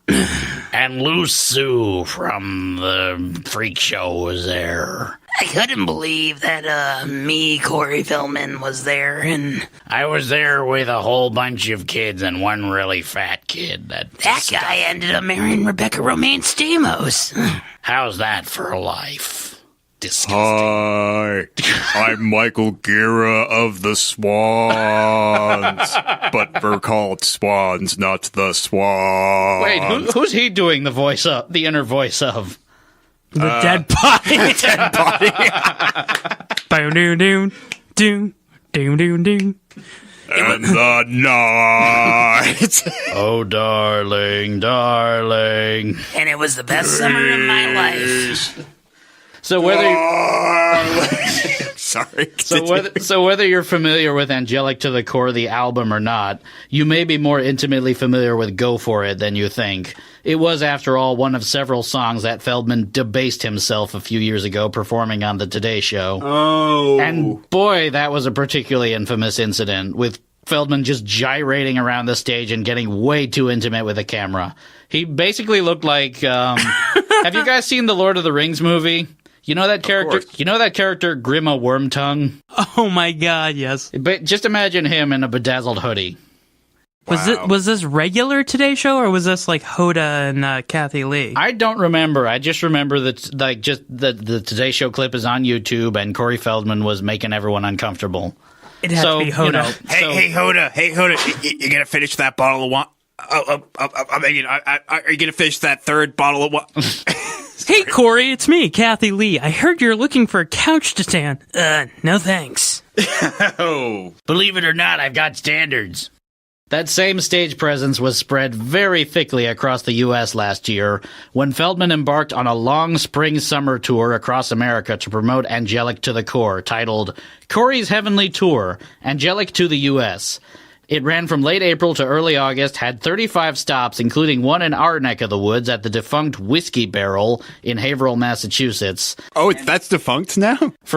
And Loose Sue from the freak show was there. I couldn't believe that me, Corey Feldman, was there, and I was there with a whole bunch of kids and one really fat kid. that guy ended up marrying Rebecca Romaine Stamos. How's that for life? Disgusting. Hi, I'm Michael Gira of the Swans, but we're called Swans, not the Swans. Wait, who's he doing the voice of? The inner voice of? The dead body. Dead body. Boom, doom, doom, doom, doom, doom, doom. And the night. Oh, darling, darling. And it was the best summer of my life. So whether Sorry. so whether you're familiar with Angelic to the Core, the album, or not, you may be more intimately familiar with Go For It than you think. It was, after all, one of several songs that Feldman debased himself a few years ago performing on the Today Show. Oh. And boy, that was a particularly infamous incident, with Feldman just gyrating around the stage and getting way too intimate with the camera. He basically looked like, have you guys seen the Lord of the Rings movie? You know that character? You know that character, Grima Wormtongue? Oh my god, yes. But just imagine him in a bedazzled hoodie. Was this regular Today Show, or was this like Hoda and Kathy Lee? I don't remember. I just remember that, like, just the Today Show clip is on YouTube, and Corey Feldman was making everyone uncomfortable. It had to be Hoda. You know, Hey, Hoda, you gonna finish that bottle of wine? Are you gonna finish that third bottle of wine? Hey, Corey, it's me, Kathy Lee. I heard you're looking for a couch to stand. No thanks. Oh. Believe it or not, I've got standards. That same stage presence was spread very thickly across the U.S. last year when Feldman embarked on a long spring-summer tour across America to promote Angelic to the Core, titled Corey's Heavenly Tour, Angelic to the U.S. It ran from late April to early August, had 35 stops, including one in our neck of the woods at the defunct Whiskey Barrel in Haverhill, Massachusetts. Oh, that's defunct now? It's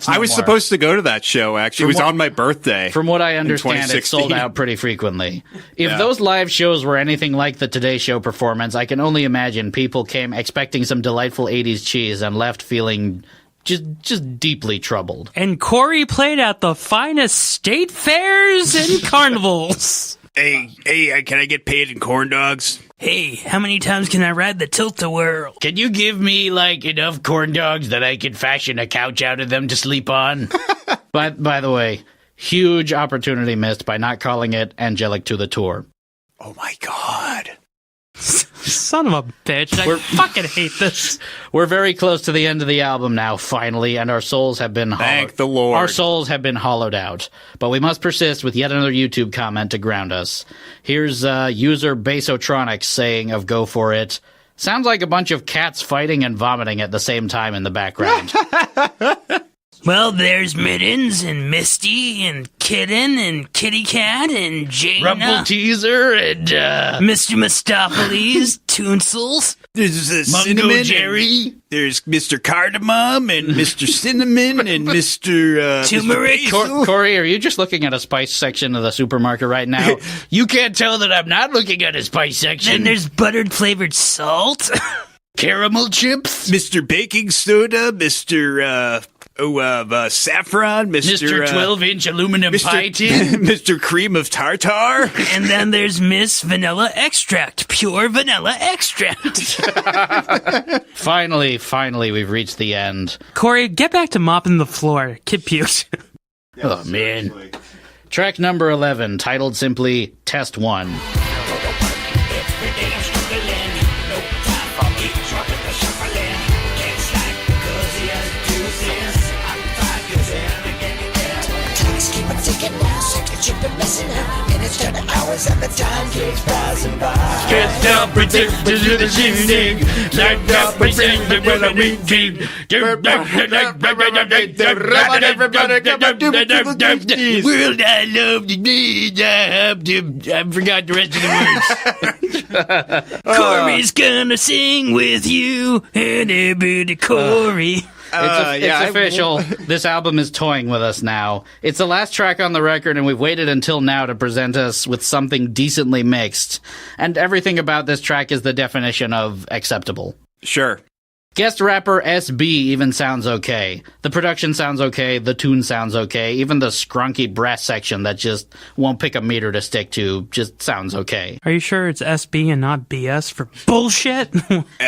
no I was more. supposed to go to that show, actually. It was on my birthday. From what I understand, it sold out pretty frequently. If those live shows were anything like the Today Show performance, I can only imagine people came expecting some delightful 80s cheese and left feeling just deeply troubled. And Corey played at the finest state fairs and carnivals. Hey, can I get paid in corn dogs? Hey, how many times can I ride the tilt-a-whirl? Can you give me, enough corn dogs that I can fashion a couch out of them to sleep on? By the way, huge opportunity missed by not calling it Angelic to the Tour. Oh my god. Son of a bitch. I fucking hate this. We're very close to the end of the album now, finally, and our souls have been Thank the Lord. Our souls have been hollowed out. But we must persist with yet another YouTube comment to ground us. Here's user Basotronics saying of Go For It, sounds like a bunch of cats fighting and vomiting at the same time in the background. Well, there's Mittens and Misty and Kitten and Kitty Cat and Jaina. Rumple Teaser and Mr. Mistopheles, Toonsels. There's Mungo Cinnamon. Jerry. There's Mr. Cardamom and Mr. Cinnamon and Mr. Turmeric. Mr. Basil. Corey, are you just looking at a spice section of the supermarket right now? You can't tell that I'm not looking at a spice section. Then there's buttered flavored salt. Caramel chips. Mr. Baking Soda, Mr. Saffron, Mr. 12-inch aluminum pie tin. Mr. Cream of Tartar. And then there's Miss Vanilla Extract, pure vanilla extract. Finally, we've reached the end. Corey, get back to mopping the floor. Kid puked. Oh, man. Track number 11, titled simply Test 1. Can't stop pretending to do the shooting. Like that pretending when I mean team. World I love to be. I forgot the rest of the words. Corey's gonna sing with you. And everybody, Corey. It's official. This album is toying with us now. It's the last track on the record, and we've waited until now to present us with something decently mixed. And everything about this track is the definition of acceptable. Sure. Guest rapper SB even sounds okay. The production sounds okay. The tune sounds okay. Even the scrunky brass section that just won't pick a meter to stick to just sounds okay. Are you sure it's SB and not BS for bullshit?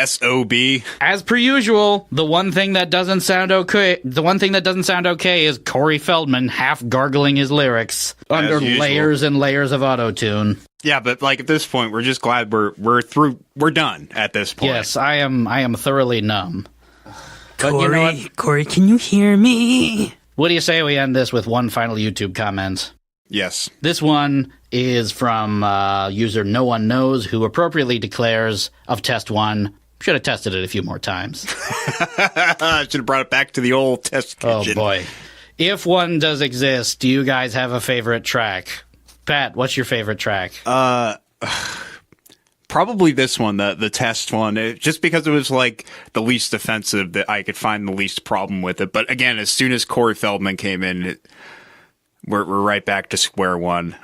SOB. As per usual, the one thing that doesn't sound okay is Corey Feldman half gargling his lyrics under layers and layers of auto-tune. Yeah, but at this point, we're just glad we're through. We're done at this point. Yes, I am thoroughly numb. But Corey, you know what? Corey, can you hear me? What do you say we end this with one final YouTube comment? Yes. This one is from user No One Knows, who appropriately declares of test 1. Should have tested it a few more times. Should have brought it back to the old test kitchen. Oh boy. If one does exist, do you guys have a favorite track? Pat, what's your favorite track? Probably this one, the test one, just because it was the least offensive, that I could find the least problem with it. But again, as soon as Corey Feldman came in, we're right back to square one.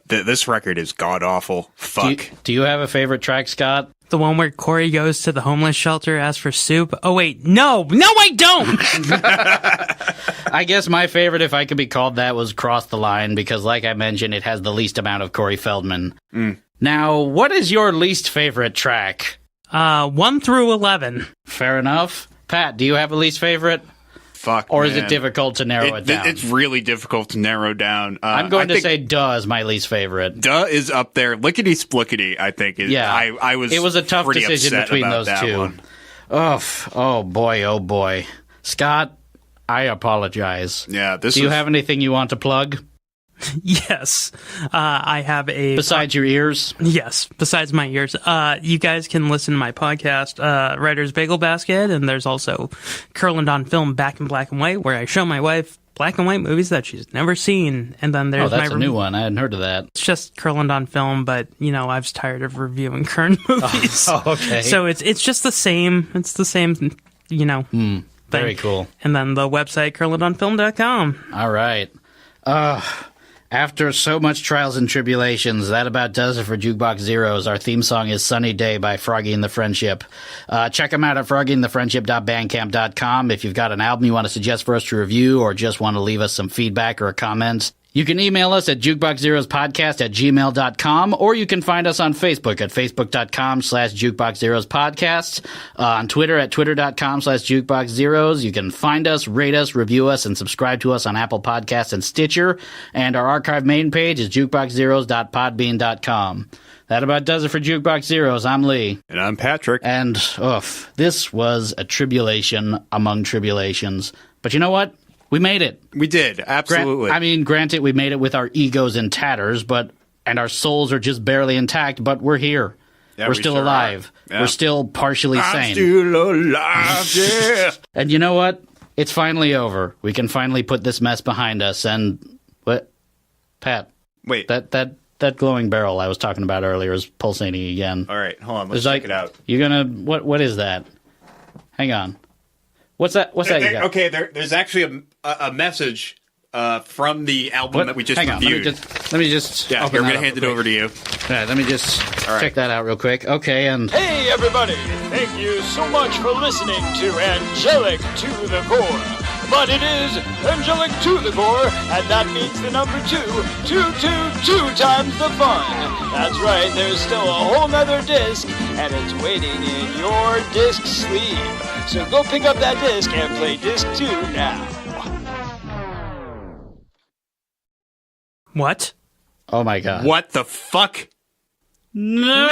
This record is god awful. Fuck. Do you have a favorite track, Scott? The one where Corey goes to the homeless shelter, asks for soup? Oh, wait. No, I don't! I guess my favorite, if I could be called that, was Cross the Line, because like I mentioned, it has the least amount of Corey Feldman. Now, what is your least favorite track? 1 through 11. Fair enough. Pat, do you have a least favorite? Fuck, Or man. is it difficult to narrow it down? It's really difficult to narrow down. I'm going to say Duh is my least favorite. Duh is up there. Lickety Splickety, I think. It was a tough pretty decision upset between about those that two. one. Oh boy. Scott, I apologize. Yeah, Do you have anything you want to plug? Yes. I have a... Besides your ears? Yes, besides my ears. You guys can listen to my podcast, Writer's Bagel Basket, and there's also Kurland on Film, Back in Black and White, where I show my wife black and white movies that she's never seen. And then there's that's a new one. I hadn't heard of that. It's just Kurland on Film, but, I was tired of reviewing current movies. Oh, okay. So it's just the same. It's the same, thing. Very cool. And then the website, kurlandonfilm.com. All right. After so much trials and tribulations, that about does it for Jukebox Zeros. Our theme song is Sunny Day by Froggy and the Friendship. Check them out at froggyandthefriendship.bandcamp.com. If you've got an album you want to suggest for us to review or just want to leave us some feedback or a comment, you can email us at jukeboxzerospodcast@gmail.com, or you can find us on Facebook at facebook.com/jukeboxzerospodcast, on Twitter at twitter.com/jukeboxzeros. You can find us, rate us, review us, and subscribe to us on Apple Podcasts and Stitcher. And our archive main page is jukeboxzeros.podbean.com. That about does it for Jukebox Zeros. I'm Lee. And I'm Patrick. And, this was a tribulation among tribulations. But you know what? We made it. We did, absolutely. Granted, we made it with our egos in tatters, and our souls are just barely intact, but we're here. Yeah, we're still sure alive. Yeah. We're still partially sane. I'm still alive, yeah. And you know what? It's finally over. We can finally put this mess behind us, and... What? Pat. Wait. That glowing barrel I was talking about earlier is pulsating again. All right, hold on. Let's check it out. You're gonna... What is that? Hang on. What's that? What's that you got? Okay, there's actually a message from the album that we just reviewed. Let me just. Yeah, we're gonna hand it over to you. Let me just check that out real quick. Okay, and hey everybody! Thank you so much for listening to Angelic to the Core. But it is Angelic to the Core, and that means the number 2 times the fun. That's right, there's still a whole nother disc, and it's waiting in your disc sleeve. So go pick up that disc and play disc 2 now. What? Oh my god. What the fuck? No!